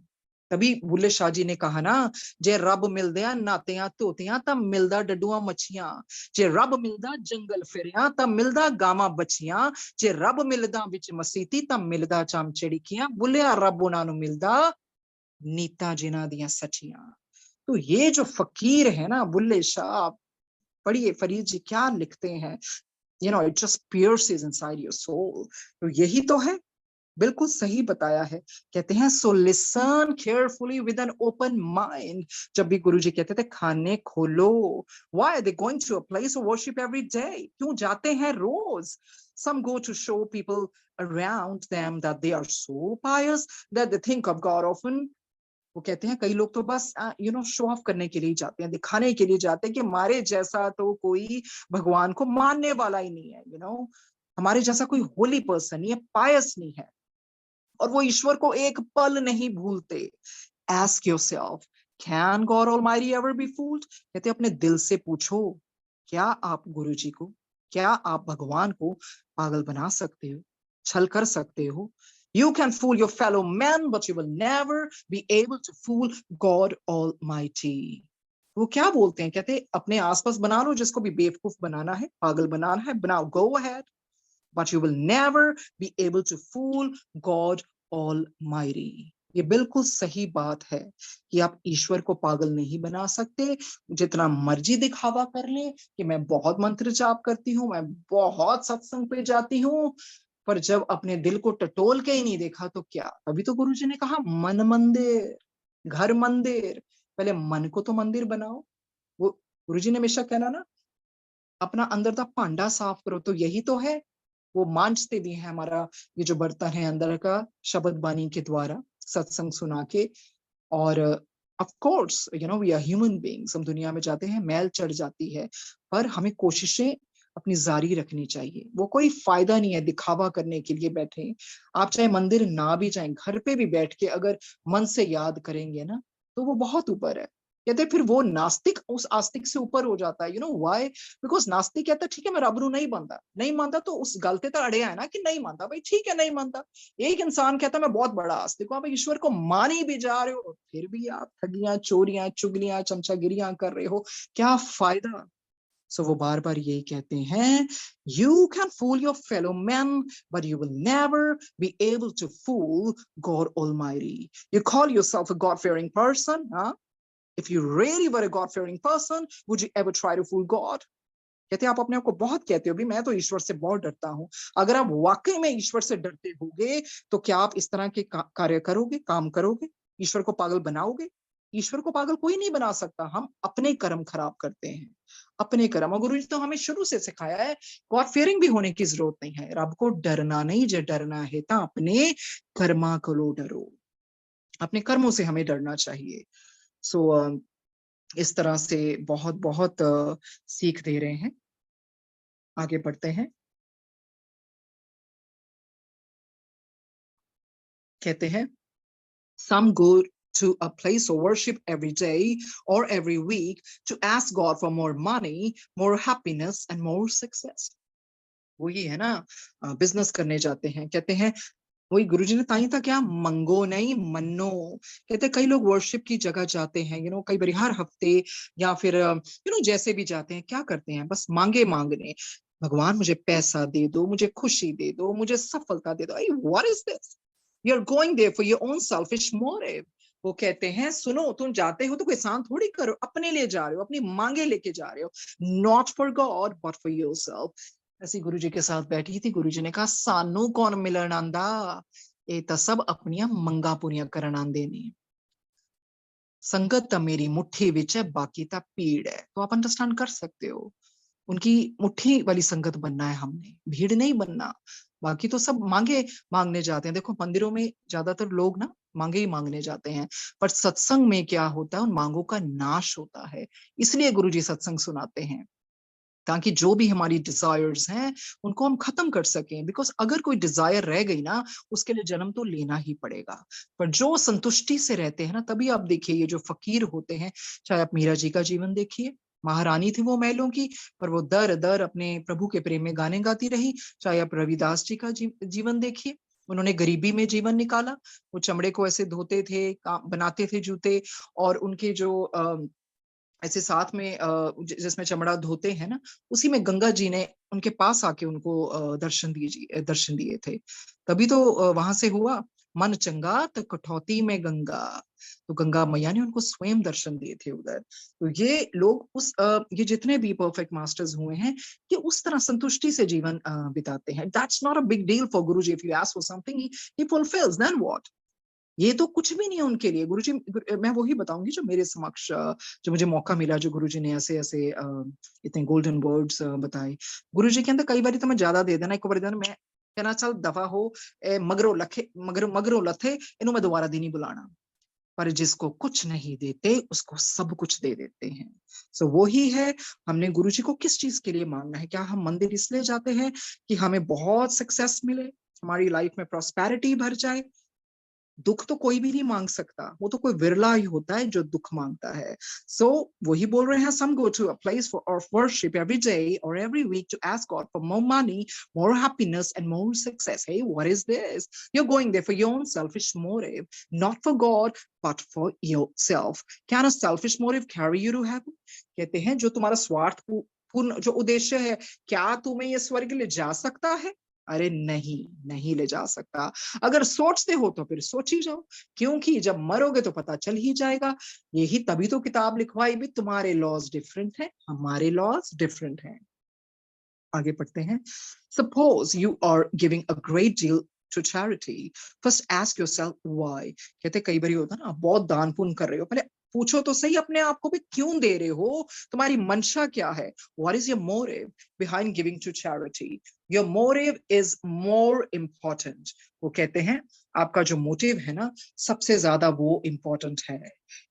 [SPEAKER 2] तभी बुल्ले शाह जी ने कहा ना, जे रब मिलदे नातियां धोतियां तब मिलदा डडुआ मच्छियां, जे रब मिलदा जंगल फिरिया तब मिलदा गावां बच्छियां, जे रब मिलदा विच मसीती तब मिलदा चम चिड़िकियां, बुल्लिया रब उन्हां नूं मिलदा नीता जिन्हां दियां सच्चियां। तो ये जो फकीर है ना बुल्ले शाह, पढ़िए फरीद जी क्या लिखते हैं, it just pierces inside your soul। तो यही तो है, बिल्कुल सही बताया है। कहते हैं so listen carefully with an open mind. जब भी गुरुजी कहते थे खाने खोलो, why are they going to a place of worship every day, क्यों जाते हैं रोज? some go to show people around them that they are so pious that they think of God often। वो कहते हैं कई लोग तो बस शो ऑफ करने के लिए जाते हैं, दिखाने के लिए जाते हैं कि हमारे जैसा तो कोई भगवान को मानने वाला ही नहीं है, हमारे जैसा कोई होली पर्सन नहीं है, पायस नहीं है, और वो ईश्वर को एक पल नहीं भूलते। Ask yourself, can God Almighty ever be fooled? कहते हैं अपने दिल से पूछो, क्या आप गुरु जी को, क्या आप भगवान को पागल बना सकते हो, छल कर सकते हो? You can fool your fellow man, but you will never be able to fool God Almighty। वो क्या बोलते हैं, कहते हैं अपने आसपास बना लो जिसको भी बेवकूफ बनाना है, पागल बनाना है, बनाओ, go ahead, but you will never be able to fool God Almighty। ये बिल्कुल सही बात है कि आप ईश्वर को पागल नहीं बना सकते। जितना मर्जी दिखावा कर ले कि मैं बहुत मंत्र जाप करती हूँ, मैं बहुत सत्संग पे जाती हूँ, पर जब अपने दिल को टटोल के ही नहीं देखा तो क्या? अभी तो गुरुजी ने कहा मन मंदिर, घर मंदिर, पहले मन को तो मंदिर बनाओ। वो गुरुजी ने हमेशा कहना ना, अपना अंदर का भांडा साफ करो, तो यही तो है। वो मांझते भी है हमारा ये जो बर्तन है अंदर का, शब्द बानी के द्वारा, सत्संग सुना के। और of course we are human beings, हम दुनिया में जाते हैं, मैल चढ़ जाती है, पर हमें कोशिशें अपनी जारी रखनी चाहिए। वो कोई फायदा नहीं है दिखावा करने के लिए बैठे। आप चाहे मंदिर ना भी जाएं, घर पे भी बैठ के अगर मन से याद करेंगे ना, तो वो बहुत ऊपर है। कहते फिर वो नास्तिक उस आस्तिक से ऊपर हो जाता है। व्हाई? बिकॉज नास्तिक कहता ठीक है मैं रब नू नहीं मानता, नहीं मानता तो उस गलते तो अड़िया है ना कि नहीं मानता, भाई ठीक है नहीं मानता। एक इंसान कहता मैं बहुत बड़ा आस्तिक हूं, आप ईश्वर को मान ही भी जा रहे हो, फिर भी आप ठगियां, चोरियां, चुगलियां, चमचागिरियां कर रहे हो, क्या फायदा? सो वो बार बार यही कहते हैं, you can fool your fellow man, but you will never be able to fool God almighty. You call yourself a God fearing person, हाँ? If you really were a God-fearing person, would you ever try to fool God? कहते हैं आप अपने आप को बहुत कहते हो भी मैं तो ईश्वर से बहुत डरता हूं। अगर आप वाकई में ईश्वर से डरते होगे तो क्या आप इस तरह के कार्य करोगे, काम करोगे, ईश्वर को पागल बनाओगे? ईश्वर को पागल कोई नहीं बना सकता, हम अपने कर्म खराब करते हैं, अपने कर्म। और गुरु जी तो हमें शुरू से सिखाया है गॉड फियरिंग भी होने की जरूरत नहीं है, रब को डरना नहीं, जो डरना है तो अपने कर्मा को डरो, अपने कर्मों से हमें डरना चाहिए। सो इस तरह से बहुत बहुत सीख दे रहे हैं। आगे बढ़ते हैं। कहते हैं some go to a place of worship every day or every week to ask God for more money, more happiness and more success। वही है ना, बिजनेस करने जाते हैं, कहते हैं वही गुरुजी ने ताई था क्या, मंगो नहीं मन्नो। कहते कई लोग वर्शिप की जगह जाते हैं, कई बार हर हफ्ते या फिर जैसे भी जाते हैं, क्या करते हैं, बस मांगने, भगवान मुझे पैसा दे दो, मुझे खुशी दे दो, मुझे सफलता दे दो। What is this? You are going there for your own selfish motive. वो कहते हैं सुनो, तुम जाते हो तो कोई एहसान थोड़ी करो, अपने लिए जा रहे हो, अपनी मांगे लेके जा रहे हो, not for God but for yourself. ऐसी गुरु जी के साथ बैठी थी, गुरु जी ने कहा सानू कौन मिलन आंदा, ये तो सब अपनियां मंगा पूरियां करन आंदे ने, संगत तो मेरी मुट्ठी विच है, बाकी तो भीड़ है। तो आप अंडरस्टैंड कर सकते हो, उनकी मुट्ठी वाली संगत बनना है हमने, भीड़ नहीं बनना। बाकी तो सब मांगे मांगने जाते हैं। देखो मंदिरों में ज्यादातर लोग ना मांगे ही मांगने जाते हैं, पर सत्संग में क्या होता है, उन मांगों का नाश होता है। इसलिए गुरु जी सत्संग सुनाते हैं, ताकि जो भी हमारी डिजायर्स हैं उनको हम खत्म कर सकें। बिकॉज अगर कोई डिजायर रह गई ना, उसके लिए जन्म तो लेना ही पड़ेगा। पर जो संतुष्टि से रहते हैं ना, तभी आप देखिए ये जो फकीर होते हैं, चाहे आप मीरा जी का जीवन देखिए, महारानी थी वो महलों की, पर वो दर दर अपने प्रभु के प्रेम में गाने गाती रही। चाहे आप रविदास जी का जीवन देखिए, उन्होंने गरीबी में जीवन निकाला। वो चमड़े को ऐसे धोते थे, बनाते थे जूते, और उनके जो ऐसे साथ में जिसमें चमड़ा धोते हैं ना, उसी में गंगा जी ने उनके पास आके उनको दर्शन दिए थे। तभी तो वहां से हुआ मन चंगा तो कठौती में गंगा। तो गंगा मैया ने उनको स्वयं दर्शन दिए थे उधर। तो ये लोग ये जितने भी परफेक्ट मास्टर्स हुए हैं, ये उस तरह संतुष्टि से जीवन बिताते हैं। That's not a big deal for Guruji. If you ask for something, he fulfils, then what? ये तो कुछ भी नहीं है उनके लिए। गुरुजी, मैं वही बताऊंगी जो मेरे समक्ष जो मुझे मौका मिला, जो गुरुजी ने ऐसे ऐसे इतने गोल्डन वर्ड्स बताए। गुरुजी के अंदर कई बार तो मैं ज्यादा दे देना, एक बार देना मैं कहना चल दफा हो, मगरों लथे इन्हों मैं दोबारा दिन ही बुलाना। पर जिसको कुछ नहीं देते उसको सब कुछ दे देते हैं। सो वही है, हमने गुरुजी को किस चीज के लिए मांगना है? क्या हम मंदिर इसलिए जाते हैं कि हमें बहुत सक्सेस मिले, हमारी लाइफ में प्रॉस्पेरिटी भर जाए? दुख तो कोई भी नहीं मांग सकता, वो तो कोई विरला ही होता है जो दुख मांगता है। सो वही बोल रहे हैं, some go to a place for of worship every day or every week to ask God for more money, more happiness and more success. Hey, what is this? You're going there for your own selfish motive, not for God but for yourself. Can a selfish motive carry you to heaven? कहते हैं जो तुम्हारा स्वार्थ पूर्ण जो उद्देश्य है, क्या तुम्हें ये स्वर्ग ले जा सकता है? अरे नहीं, नहीं ले जा सकता। अगर सोचते हो तो फिर सोच ही जाओ, क्योंकि जब मरोगे तो पता चल ही जाएगा। यही तभी तो किताब लिखवाई भी, तुम्हारे लॉज डिफरेंट है, हमारे लॉज डिफरेंट हैं। आगे पढ़ते हैं। Suppose you are giving a great deal to charity, first ask yourself why. कहते कई बार होता है ना, बहुत दान पुण्य कर रहे हो, पहले पूछो तो सही अपने आप को भी, क्यों दे रहे हो? तुम्हारी मंशा क्या है? What is your motive behind giving to charity? Your motive is more important. वो कहते हैं आपका जो मोटिव है ना, सबसे ज्यादा वो इम्पोर्टेंट है।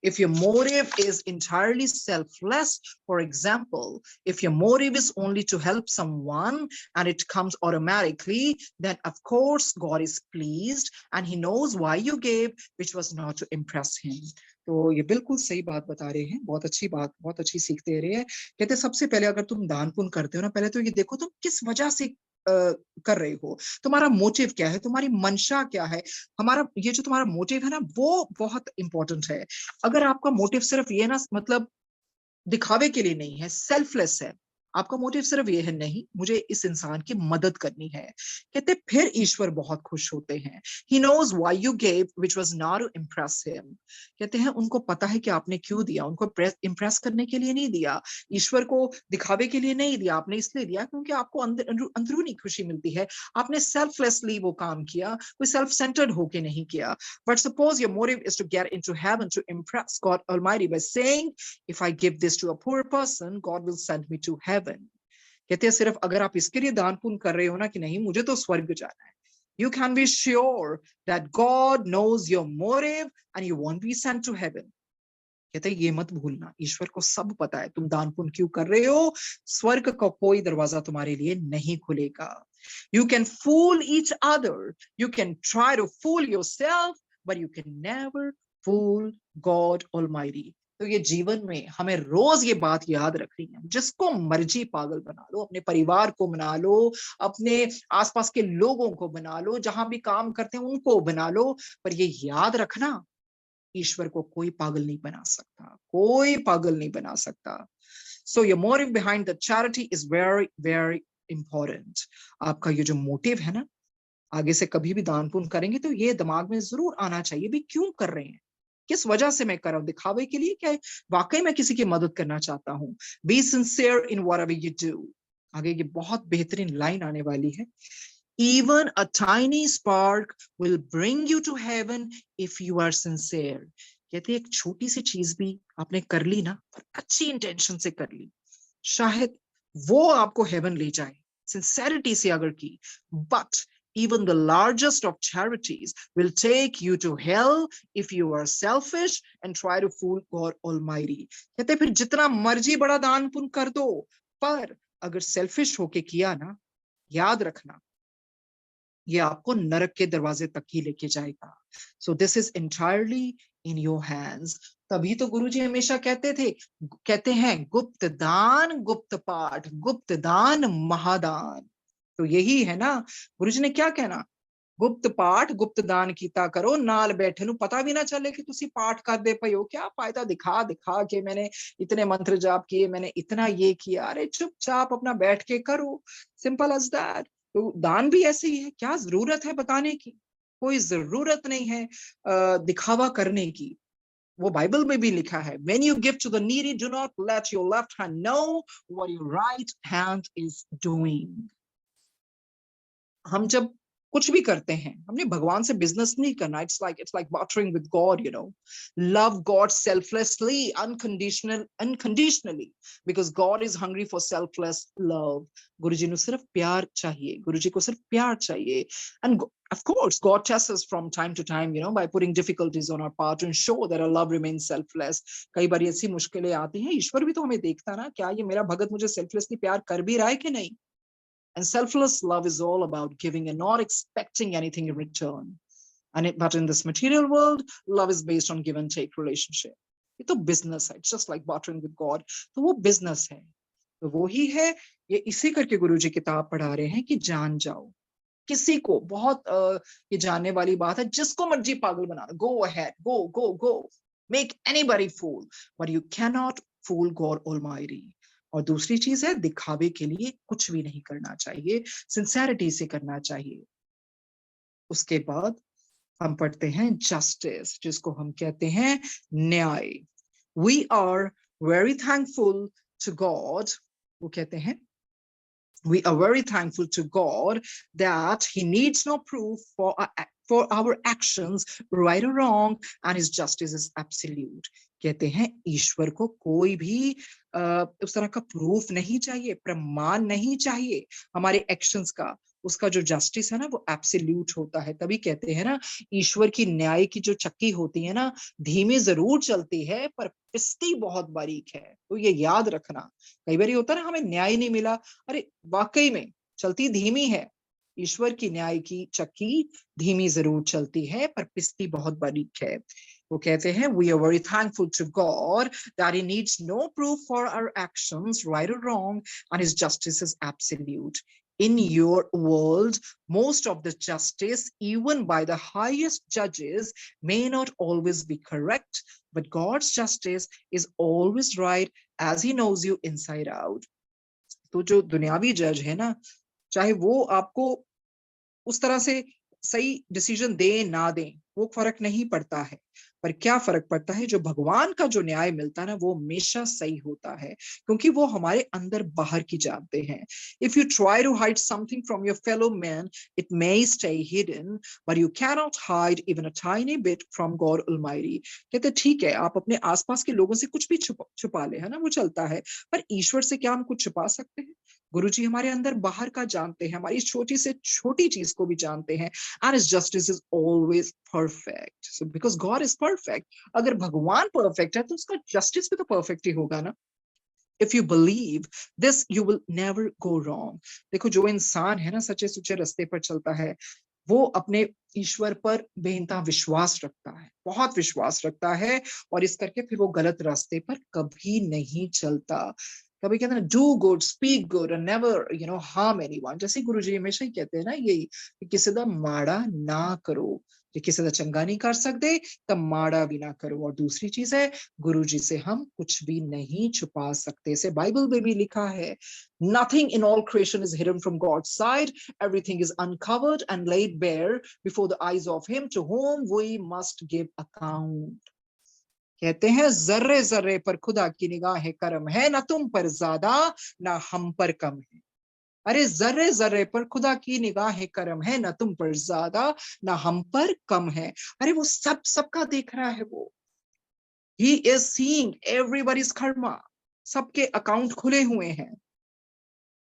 [SPEAKER 2] If your motive is entirely selfless, for example, if your motive is only to help someone and it comes automatically, then of course God is pleased and he knows why you gave, which was not to impress him. तो ये बिल्कुल सही बात बता रहे हैं, बहुत अच्छी बात, बहुत अच्छी सीख दे रहे हैं। कहते सबसे पहले अगर तुम दान पुण्य करते हो ना, पहले तो ये देखो तुम किस वजह से कर रहे हो, तुम्हारा मोटिव क्या है, तुम्हारी मंशा क्या है। हमारा ये जो तुम्हारा मोटिव है ना, वो बहुत इंपॉर्टेंट है। अगर आपका मोटिव सिर्फ ये ना, मतलब दिखावे के लिए नहीं है, सेल्फलेस है, आपका मोटिव सिर्फ ये है, नहीं मुझे इस इंसान की मदद करनी है, कहते फिर ईश्वर बहुत खुश होते हैं। He knows why you gave, which was not to impress him. कहते हैं उनको पता है कि आपने क्यों दिया, उनको इम्प्रेस करने के लिए नहीं दिया, ईश्वर को दिखावे के लिए नहीं दिया, आपने इसलिए दिया क्योंकि आपको अंदरूनी खुशी मिलती है। आपने सेल्फलेसली वो काम किया, कोई सेल्फ सेंटर्ड होके नहीं किया। But suppose your motive is to get into heaven, to impress God Almighty by saying, if I give this to a poor person, God will send me to heaven. कहते हैं सिर्फ अगर आप इसके लिए दान पुण्य कर रहे हो ना कि नहीं मुझे तो स्वर्ग जाना है, you can be sure that God knows your motive and you won't be sent to heaven. कहते हैं ये मत भूलना, ईश्वर को सब पता है तुम दान पुण्य क्यों कर रहे हो, स्वर्ग का कोई दरवाजा तुम्हारे लिए नहीं खुलेगा। You can fool each other, you can try to fool yourself, but you can never fool God Almighty. तो ये जीवन में हमें रोज ये बात याद रखनी है, जिसको मर्जी पागल बना लो, अपने परिवार को बना लो, अपने आसपास के लोगों को बना लो, जहां भी काम करते हैं उनको बना लो, पर ये याद रखना ईश्वर को कोई पागल नहीं बना सकता, कोई पागल नहीं बना सकता। So your motive behind the charity is very very important. आपका ये जो मोटिव है ना, आगे से कभी भी दान पुण्य करेंगे तो ये दिमाग में जरूर आना चाहिए भी, क्यों कर रहे हैं, किस वजह से मैं कर रहा हूं, दिखावे के लिए क्या वाकई मैं किसी की मदद करना चाहता हूं। Be sincere in whatever you do. आगे ये बहुत बेहतरीन लाइन आने वाली है, even a tiny spark will bring you to heaven if you are sincere. कहते एक छोटी सी चीज भी आपने कर ली ना, पर अच्छी इंटेंशन से कर ली, शायद वो आपको हेवन ले जाए, सिंसेरिटी से अगर की। But even the largest of charities will take you to hell if you are selfish and try to fool God Almighty. कहते फिर जितना मर्जी बड़ा दान पुण्य कर दो, पर अगर सेल्फिश होके किया ना, याद रखना ये आपको नरक के दरवाजे तक ही लेके जाएगा। So this is entirely in your hands. तभी तो गुरुजी हमेशा कहते हैं गुप्त दान गुप्त पाठ, गुप्त दान महादान। तो यही है ना, गुरुजी ने क्या कहना, गुप्त पाठ गुप्त दान कीता करो, नाल बैठे नु पता भी ना चले कि तुसी पाठ करदे पए हो। क्या फायदा दिखा दिखा के मैंने इतने मंत्र जाप किए, मैंने इतना ये किया। अरे चुपचाप अपना बैठ के करो, सिंपल एज दैट। तो दान भी ऐसे ही है, क्या जरूरत है बताने की, कोई जरूरत नहीं है दिखावा करने की। वो बाइबल में भी लिखा है, when you give to the needy, do not let your left hand know what your right hand is doing। हम जब कुछ भी करते हैं, हमने भगवान से बिजनेस नहीं करना। It's like bartering with God, you know. Love God selflessly, unconditionally, because God is hungry for selfless love. Guruji को सिर्फ प्यार चाहिए, गुरुजी को सिर्फ प्यार चाहिए। And of course God tests us from time to time, you know, by putting difficulties on our path to ensure that our love remains selfless। कई बार ऐसी मुश्किलें आती हैं, ईश्वर भी तो हमें देखता ना, क्या ये मेरा भगत मुझे सेल्फलेसली प्यार कर भी रहा है कि नहीं। And selfless love is all about giving and not expecting anything in return। But in this material world, love is based on give and take relationship। ये तो business है, it's just like bartering with God। तो वो business है, तो वो ही है। ये इसी करके गुरुजी किताब पढ़ा रहे हैं कि जान जाओ किसी को। बहुत ये जानने वाली बात है, जिसको मर्जी पागल बना, go ahead, go, make anybody fool, but you cannot fool God Almighty। और दूसरी चीज है, दिखावे के लिए कुछ भी नहीं करना चाहिए, सिंसेरिटी से करना चाहिए। उसके बाद हम पढ़ते हैं जस्टिस, जिसको हम कहते हैं न्याय। We are very thankful to God, वो कहते हैं we are very thankful to God that he needs no proof for our actions, right or wrong, and his justice is absolute। कहते हैं ईश्वर को कोई भी उस तरह का प्रूफ नहीं चाहिए, प्रमाण नहीं चाहिए हमारे एक्शंस का। उसका जो जस्टिस है ना, वो एब्सोल्यूट होता है। तभी कहते हैं ना, ईश्वर की न्याय की जो चक्की होती है ना, धीमी जरूर चलती है पर पिसती बहुत बारीक है। तो ये याद रखना। कई बार होता है ना, हमें न्याय नहीं मिला, अरे वाकई में चलती धीमी है। ईश्वर की न्याय की चक्की धीमी जरूर चलती है पर पिसती बहुत बारीक है। वो कहते हैं we are very thankful to God that he needs no proof for our actions, right or wrong, and his justice is absolute। In your world, most of the justice, even by the highest judges, may not always be correct, but God's justice is always right as he knows you inside out। तो जो दुनियावी जज है ना, चाहे वो आपको उस तरह से सही डिसीजन दे ना दे, वो फर्क नहीं पड़ता है। पर क्या फर्क पड़ता है, जो भगवान का जो न्याय मिलता है ना, वो हमेशा सही होता है, क्योंकि वो हमारे अंदर बाहर की जानते हैं। If you try to hide something from your fellow man, it may stay hidden, but you cannot hide even a tiny bit from God almighty. कहते ठीक है, आप अपने आसपास के लोगों से कुछ भी छुपा ले, है ना, वो चलता है, पर ईश्वर से क्या हम कुछ छुपा सकते हैं। गुरुजी हमारे अंदर बाहर का जानते हैं, हमारी छोटी से छोटी चीज को भी जानते हैं। And his justice is always perfect। So because God is perfect, अगर भगवान perfect है तो उसका justice भी तो perfect ही होगा ना। If you believe this, you will never go wrong। देखो, जो इंसान है ना, सच्चे सुच्चे रास्ते पर चलता है, वो अपने ईश्वर पर बेइंतहा विश्वास रखता है, बहुत विश्वास रखता है, और इस करके फिर वो गलत रास्ते पर कभी नहीं चलता। कभी कहते हैं do good, speak good, and never harm anyone. जैसे गुरुजी हमेशा ही कहते हैं ना, यही कि किसी का माड़ा ना करो, कि किसी का चंगा नहीं कर सकते तब माड़ा भी ना करो। और दूसरी चीज है, गुरुजी से हम कुछ भी नहीं छुपा सकते। से बाइबल में भी लिखा है, nothing in all creation is hidden from God's sight, everything is uncovered and laid bare before the eyes of him to whom we must give account। कहते हैं जर्रे जर्रे पर खुदा की निगाहें करम है, ना तुम पर ज्यादा ना हम पर कम है। अरे जर्रे जर्रे पर खुदा की निगाहें करम है, ना तुम पर ज्यादा ना हम पर कम है। अरे वो सबका देख रहा है। वो he is seeing everybody's Karma, सबके अकाउंट खुले हुए हैं।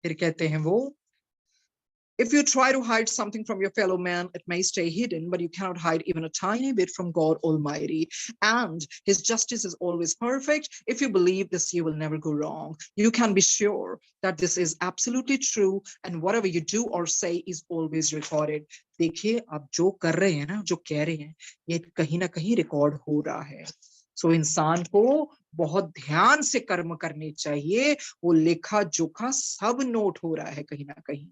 [SPEAKER 2] फिर कहते हैं वो If you try to hide something from your fellow man, it may stay hidden, but you cannot hide even a tiny bit from God Almighty. And His justice is always perfect. If you believe this, you will never go wrong. You can be sure that this is absolutely true, and whatever you do or say is always recorded. देखिए, आप जो कर रहे हैं ना, जो कह रहे हैं, ये कहीं ना कहीं रिकॉर्ड हो रहा है. सो इंसान को बहुत ध्यान से कर्म करने चाहिए. वो लेखा जोखा सब नोट हो रहा है कहीं ना कहीं.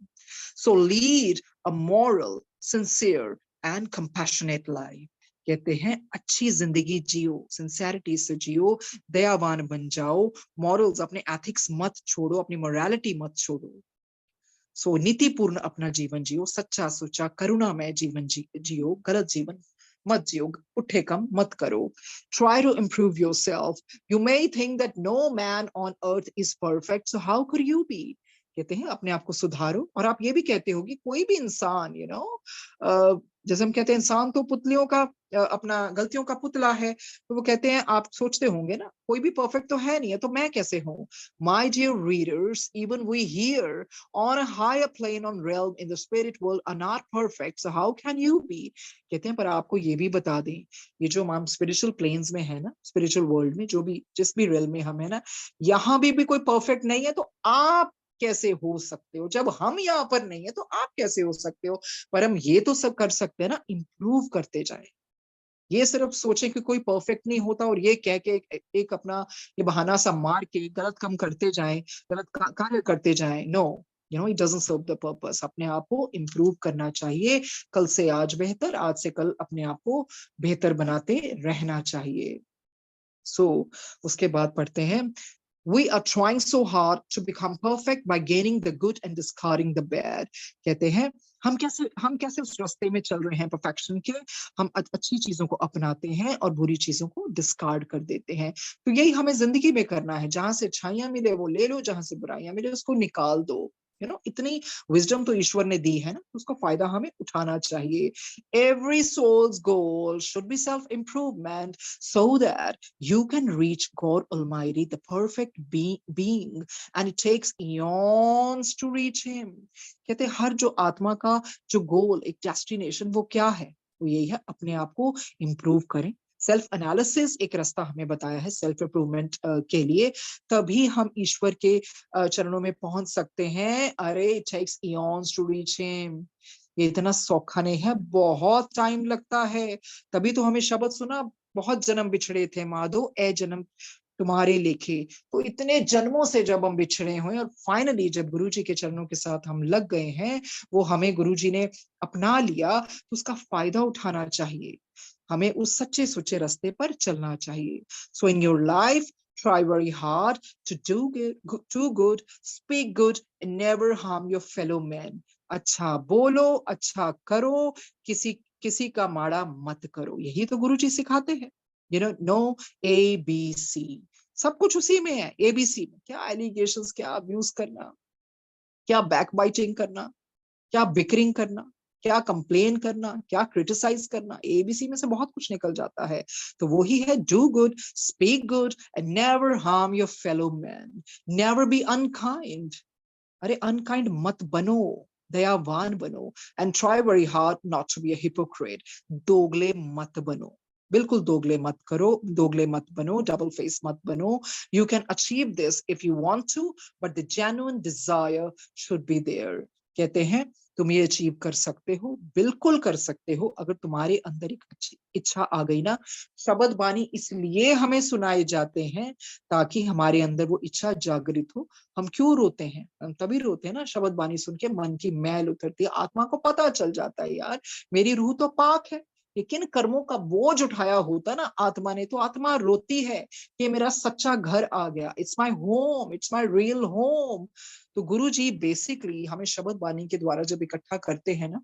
[SPEAKER 2] So lead a moral, sincere and compassionate life. कहते हैं अच्छी जिंदगी जियो, सिंसियरिटी से जियो, दयावान बन जाओ, मॉरल्स अपने एथिक्स मत छोड़ो, अपनी मोरालिटी मत छोड़ो. सो नीतिपूर्ण अपना जीवन जियो, सच्चा सुच्चा करुणामय जीवन जियो, गलत जीवन मत जियो, उठे कम मत करो. Try to improve yourself. You may think that no man on earth is perfect, so how could you be? कहते हैं अपने आप को सुधारो. और आप ये भी कहते हो कि कोई भी इंसान, जैसे हम कहते हैं इंसान तो पुतलियों का, अपना गलतियों का पुतला है, तो वो कहते हैं आप सोचते होंगे ना, कोई भी परफेक्ट तो है नहीं है, तो मैं कैसे हूं. My dear readers, even we here on a higher plane on realm in the spirit world are not perfect, so how can you be? कहते हैं पर आपको ये भी बता दें, ये जो हम स्पिरिचुअल प्लेन्स में है ना, स्पिरिचुअल वर्ल्ड में जो भी जिस भी रेल में हम है ना, यहाँ भी कोई परफेक्ट नहीं है, तो आप कैसे हो सकते हो. जब हम यहाँ पर नहीं है तो आप कैसे हो सकते हो. पर हम ये तो सब कर सकते हैं ना, इंप्रूव करते जाए. ये सिर्फ सोचे कि कोई परफेक्ट नहीं होता और ये कह के एक अपना ये बहाना सा मार के गलत काम करते जाएं, गलत कार्य करते जाएं. No, it doesn't serve the purpose. अपने आप को इम्प्रूव करना चाहिए. कल से आज बेहतर, आज से कल अपने आप को बेहतर बनाते रहना चाहिए. सो उसके बाद पढ़ते हैं, We are trying so hard to become perfect by gaining the good and discarding the bad. कहते हैं हम कैसे उस रास्ते में चल रहे हैं परफेक्शन के. हम अच्छी चीजों को अपनाते हैं और बुरी चीजों को डिस्कार्ड कर देते हैं. तो यही हमें जिंदगी में करना है. जहां से अच्छाइयां मिले वो ले लो, जहां से बुराइयां मिले उसको निकाल दो. इतनी विजडम तो ईश्वर ने दी है ना, उसका फायदा हमें उठाना चाहिए. Every soul's goal should be self-improvement so that you can reach God Almighty, the perfect being, and it takes eons to reach Him. कहते हर जो आत्मा का जो गोल, एक डेस्टिनेशन, वो क्या है? वो यही है, अपने आप को इम्प्रूव करें. सेल्फ एनालिसिस एक रास्ता हमें बताया है सेल्फ इम्प्रूवमेंट के लिए. तभी हम ईश्वर के चरणों में पहुंच सकते हैं. अरे it takes eons to reach him. ये इतना सौखा नहीं है, बहुत टाइम लगता है. तभी तो हमें शब्द सुना, बहुत जन्म बिछड़े थे माधो, ए जन्म तुम्हारे लेखे. तो इतने जन्मों से जब हम बिछड़े हुए और फाइनली जब गुरुजी के चरणों के साथ हम लग गए हैं, वो हमें गुरुजी ने अपना लिया, तो उसका फायदा उठाना चाहिए. हमें उस सच्चे सुच्चे रास्ते पर चलना चाहिए. So in your life try very hard to do good, speak good, and never harm your fellow man. अच्छा बोलो, अच्छा करो, किसी का माड़ा मत करो. यही तो गुरुजी सिखाते हैं. No ABC. सब कुछ उसी में है. ABC में क्या एलिगेशंस, क्या अब्यूज करना, क्या बैकबाइटिंग करना, क्या बिकरिंग करना, क्या कंप्लेन करना, क्या क्रिटिसाइज करना. एबीसी में से बहुत कुछ निकल जाता है. तो वही है, do good, speak good, and never harm your fellow man. Never be unkind. अरे अनकाइंड मत बनो, दयावान बनो. And try very hard not to be a hypocrite. दोगले मत बनो, बिल्कुल दोगले मत करो, दोगले मत बनो, डबल फेस मत बनो. You can achieve this if you want to, but the genuine desire should be there. कहते हैं तुम ये अचीव कर सकते हो, बिल्कुल कर सकते हो, अगर तुम्हारे अंदर एक अच्छी इच्छा आ गई ना. शब्द बानी इसलिए हमें सुनाए जाते हैं ताकि हमारे अंदर वो इच्छा जागृत हो. हम क्यों रोते हैं? हम तभी रोते हैं ना, शब्द बानी सुन के मन की मैल उतरती है. आत्मा को पता चल जाता है, यार मेरी रूह तो पाक है, लेकिन कर्मों का बोझ उठाया होता ना आत्मा ने, तो आत्मा रोती है कि मेरा सच्चा घर आ गया. It's my home, it's my real home. तो गुरुजी बेसिकली हमें शब्द वाणी के द्वारा जब इकट्ठा करते हैं ना,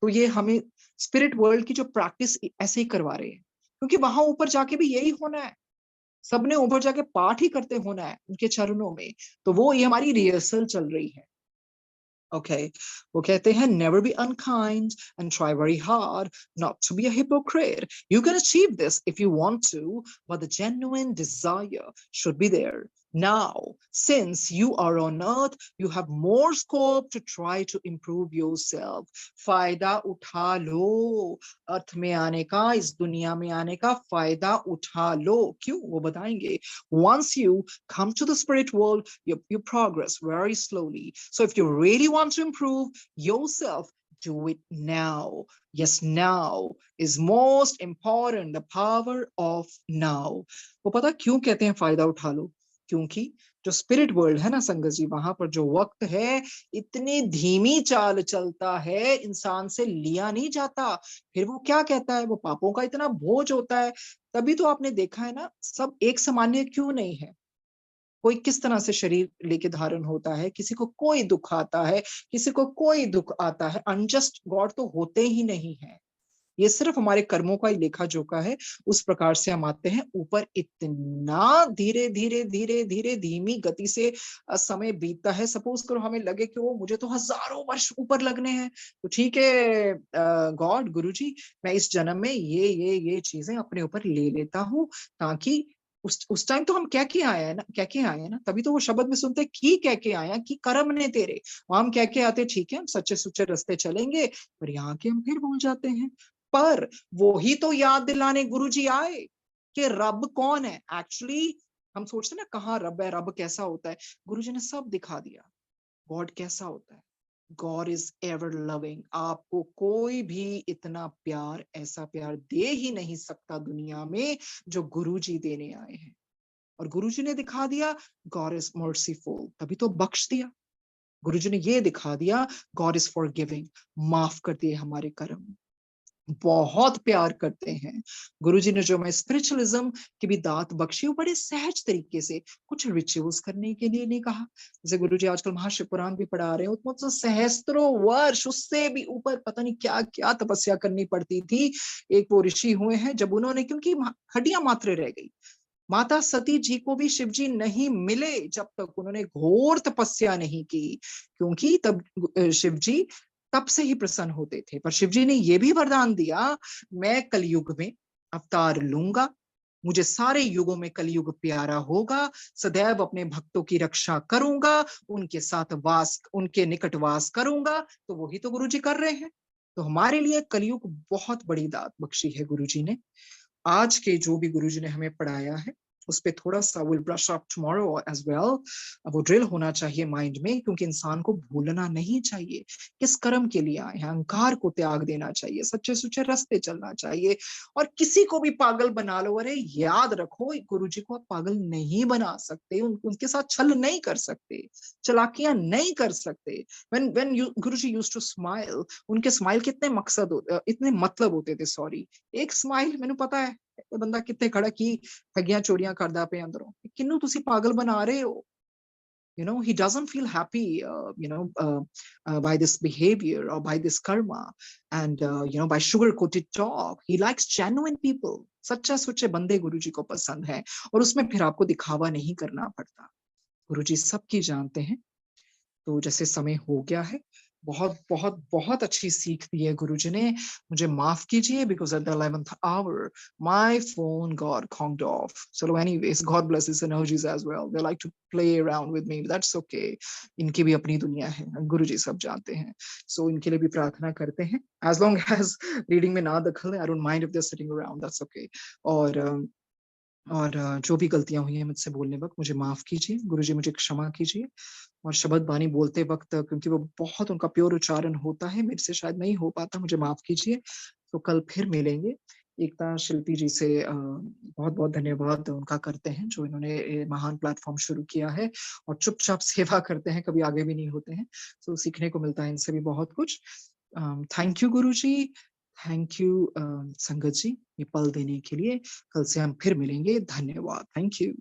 [SPEAKER 2] तो ये हमें स्पिरिट वर्ल्ड की जो प्रैक्टिस ऐसे ही करवा रहे हैं, क्योंकि वहां ऊपर जाके भी यही होना है. सबने ऊपर जाके पाठ ही करते होना है उनके चरणों में. तो वो ये हमारी रिहर्सल चल रही है. Okay, वो कहते हैं never be unkind and try very hard not to be a hypocrite. You can achieve this if you want to, but the genuine desire should be there. Now, since you are on earth, you have more scope to try to improve yourself. फायदा उठा लो, अर्थ में आने का, इस दुनिया में आने का फायदा उठा लो. क्यों? वो बताएंगे. Once you come to the spirit world, you progress very slowly. So if you really want to improve yourself, do it now. Yes, now is most important. The power of now. वो पता क्यों कहते हैं फायदा उठा लो? क्योंकि जो spirit world है ना संगत जी, वहां पर जो वक्त है इतनी धीमी चाल चलता है, इंसान से लिया नहीं जाता. फिर वो क्या कहता है, वो पापों का इतना बोझ होता है. तभी तो आपने देखा है ना, सब एक सामान्य क्यों नहीं है. कोई किस तरह से शरीर लेके धारण होता है, किसी को कोई दुख आता है, किसी को कोई दुख आता है. अनजस्ट गॉड तो होते ही नहीं है. ये सिर्फ हमारे कर्मों का ही लेखा जोखा है. उस प्रकार से हम आते हैं ऊपर. इतना धीरे धीरे धीरे धीरे धीमी गति से समय बीतता है. सपोज करो हमें लगे कि वो मुझे तो हजारों वर्ष ऊपर लगने हैं, तो ठीक है गॉड, गुरुजी, मैं इस जन्म में ये चीजें अपने ऊपर ले लेता हूँ, ताकि उस टाइम तो हम कह के आए हैं ना, कह के आए हैं ना. तभी तो वो शब्द में सुनते हैं कि कह के आए हैं कि कर्म ने तेरे. हम कह के आते ठीक है, हम सच्चे सुच्चे रास्ते चलेंगे, पर यहाँ के हम फिर भूल जाते हैं. पर वो ही तो याद दिलाने गुरुजी आए कि रब कौन है. एक्चुअली हम सोचते हैं ना कहाँ रब है, रब कैसा होता है. गुरुजी ने सब दिखा दिया. गॉड कैसा होता है. God is ever loving. आपको कोई भी इतना प्यार, ऐसा प्यार दे ही नहीं सकता दुनिया में जो गुरुजी देने आए हैं. और गुरुजी ने दिखा दिया गॉड इज मर्सीफुल, तभी तो बख्श दिया. गुरुजी ने ये दिखा दिया गॉड इज फॉरगिविंग, माफ कर दिए हमारे कर्म. बहुत प्यार करते हैं. गुरुजी ने जो हमें स्पिरिचुअलिज्म की भी दात बख्शी, वो बड़े सहज तरीके से, कुछ रिचुअल्स करने के लिए नहीं कहा. जैसे गुरुजी आजकल महाशिव पुराण भी पढ़ा रहे हैं, उसमें तो सहस्त्रों वर्ष उससे भी ऊपर पता नहीं क्या क्या तपस्या करनी पड़ती थी. एक वो ऋषि हुए हैं, जब उन्होंने, क्योंकि हड्डियां मात्र रह गई, माता सती जी को भी शिव जी नहीं मिले जब तक उन्होंने घोर तपस्या नहीं की. क्योंकि तब शिव जी तब से ही प्रसन्न होते थे. पर शिव जी ने यह भी वरदान दिया, मैं कलयुग में अवतार लूंगा, मुझे सारे युगों में कलयुग प्यारा होगा, सदैव अपने भक्तों की रक्षा करूंगा, उनके साथ वास, उनके निकट वास करूंगा. तो वही तो गुरुजी कर रहे हैं. तो हमारे लिए कलयुग बहुत बड़ी दात बख्शी है गुरुजी ने. आज के जो भी गुरुजी ने हमें पढ़ाया है उस पे थोड़ा सा will brush up tomorrow as well. वो ड्रिल होना चाहिए माइंड में, क्योंकि इंसान को भूलना नहीं चाहिए किस कर्म के लिए आए हैं. अहंकार को त्याग देना चाहिए, सच्चे सुच्चे रास्ते चलना चाहिए, और किसी को भी पागल बना लो. अरे याद रखो, गुरुजी को आप पागल नहीं बना सकते, उनके साथ छल नहीं कर सकते, चालाकियां नहीं कर सकते. when Guruji used to smile, उनके स्माइल के इतने मकसद, इतने मतलब होते थे. सॉरी, एक स्माइल ਮੈਨੂੰ ਪਤਾ ਹੈ ਬੰਦਾ ਕਿੱਥੇ ਖੜਾ ਕੀ ਠੱਗੀਆਂ ਚੋਰੀਆਂ ਕਰਦਾ ਪਿਆ ਅੰਦਰੋਂ. ਕਿੰਨੂੰ ਤੁਸੀਂ ਪਾਗਲ ਬਣਾ ਰਹੇ ਹੋ. You know, he doesn't feel happy, by this behavior or by this karma, and by sugar coated talk. He likes genuine people. सच्चा सुच्चे बंदे गुरुजी को पसंद है, और उसमें फिर आपको दिखावा नहीं करना पड़ता. गुरुजी सबकी जानते हैं. तो जैसे समय हो गया है, बहुत बहुत बहुत अच्छी सीख दी है गुरुजी ने. मुझे माफ कीजिए, because at the 11th hour my phone got conked off. So anyways, God bless his energies as well. They like to play around with me, but that's okay. इनकी भी अपनी दुनिया है, गुरुजी सब जानते हैं. So इनके लिए भी प्रार्थना करते हैं. As long as reading में ना दखल है, I don't mind if they're sitting around, that's okay. और जो भी गलतियां हुई हैं मुझसे बोलने वक्त, मुझे माफ कीजिए गुरुजी, मुझे क्षमा कीजिए. और शब्द बानी बोलते वक्त, क्योंकि वो बहुत उनका प्योर उच्चारण होता है, मेरे से शायद नहीं हो पाता, मुझे माफ कीजिए. तो कल फिर मिलेंगे. एकता शिल्पी जी से बहुत बहुत धन्यवाद उनका करते हैं, जो इन्होंने महान प्लेटफॉर्म शुरू किया है और चुपचाप सेवा करते हैं, कभी आगे भी नहीं होते हैं. तो सीखने को मिलता है इनसे भी बहुत कुछ. Thank you Guruji, thank you संगत जी, ये पल देने के लिए. कल से हम फिर मिलेंगे. धन्यवाद. Thank you.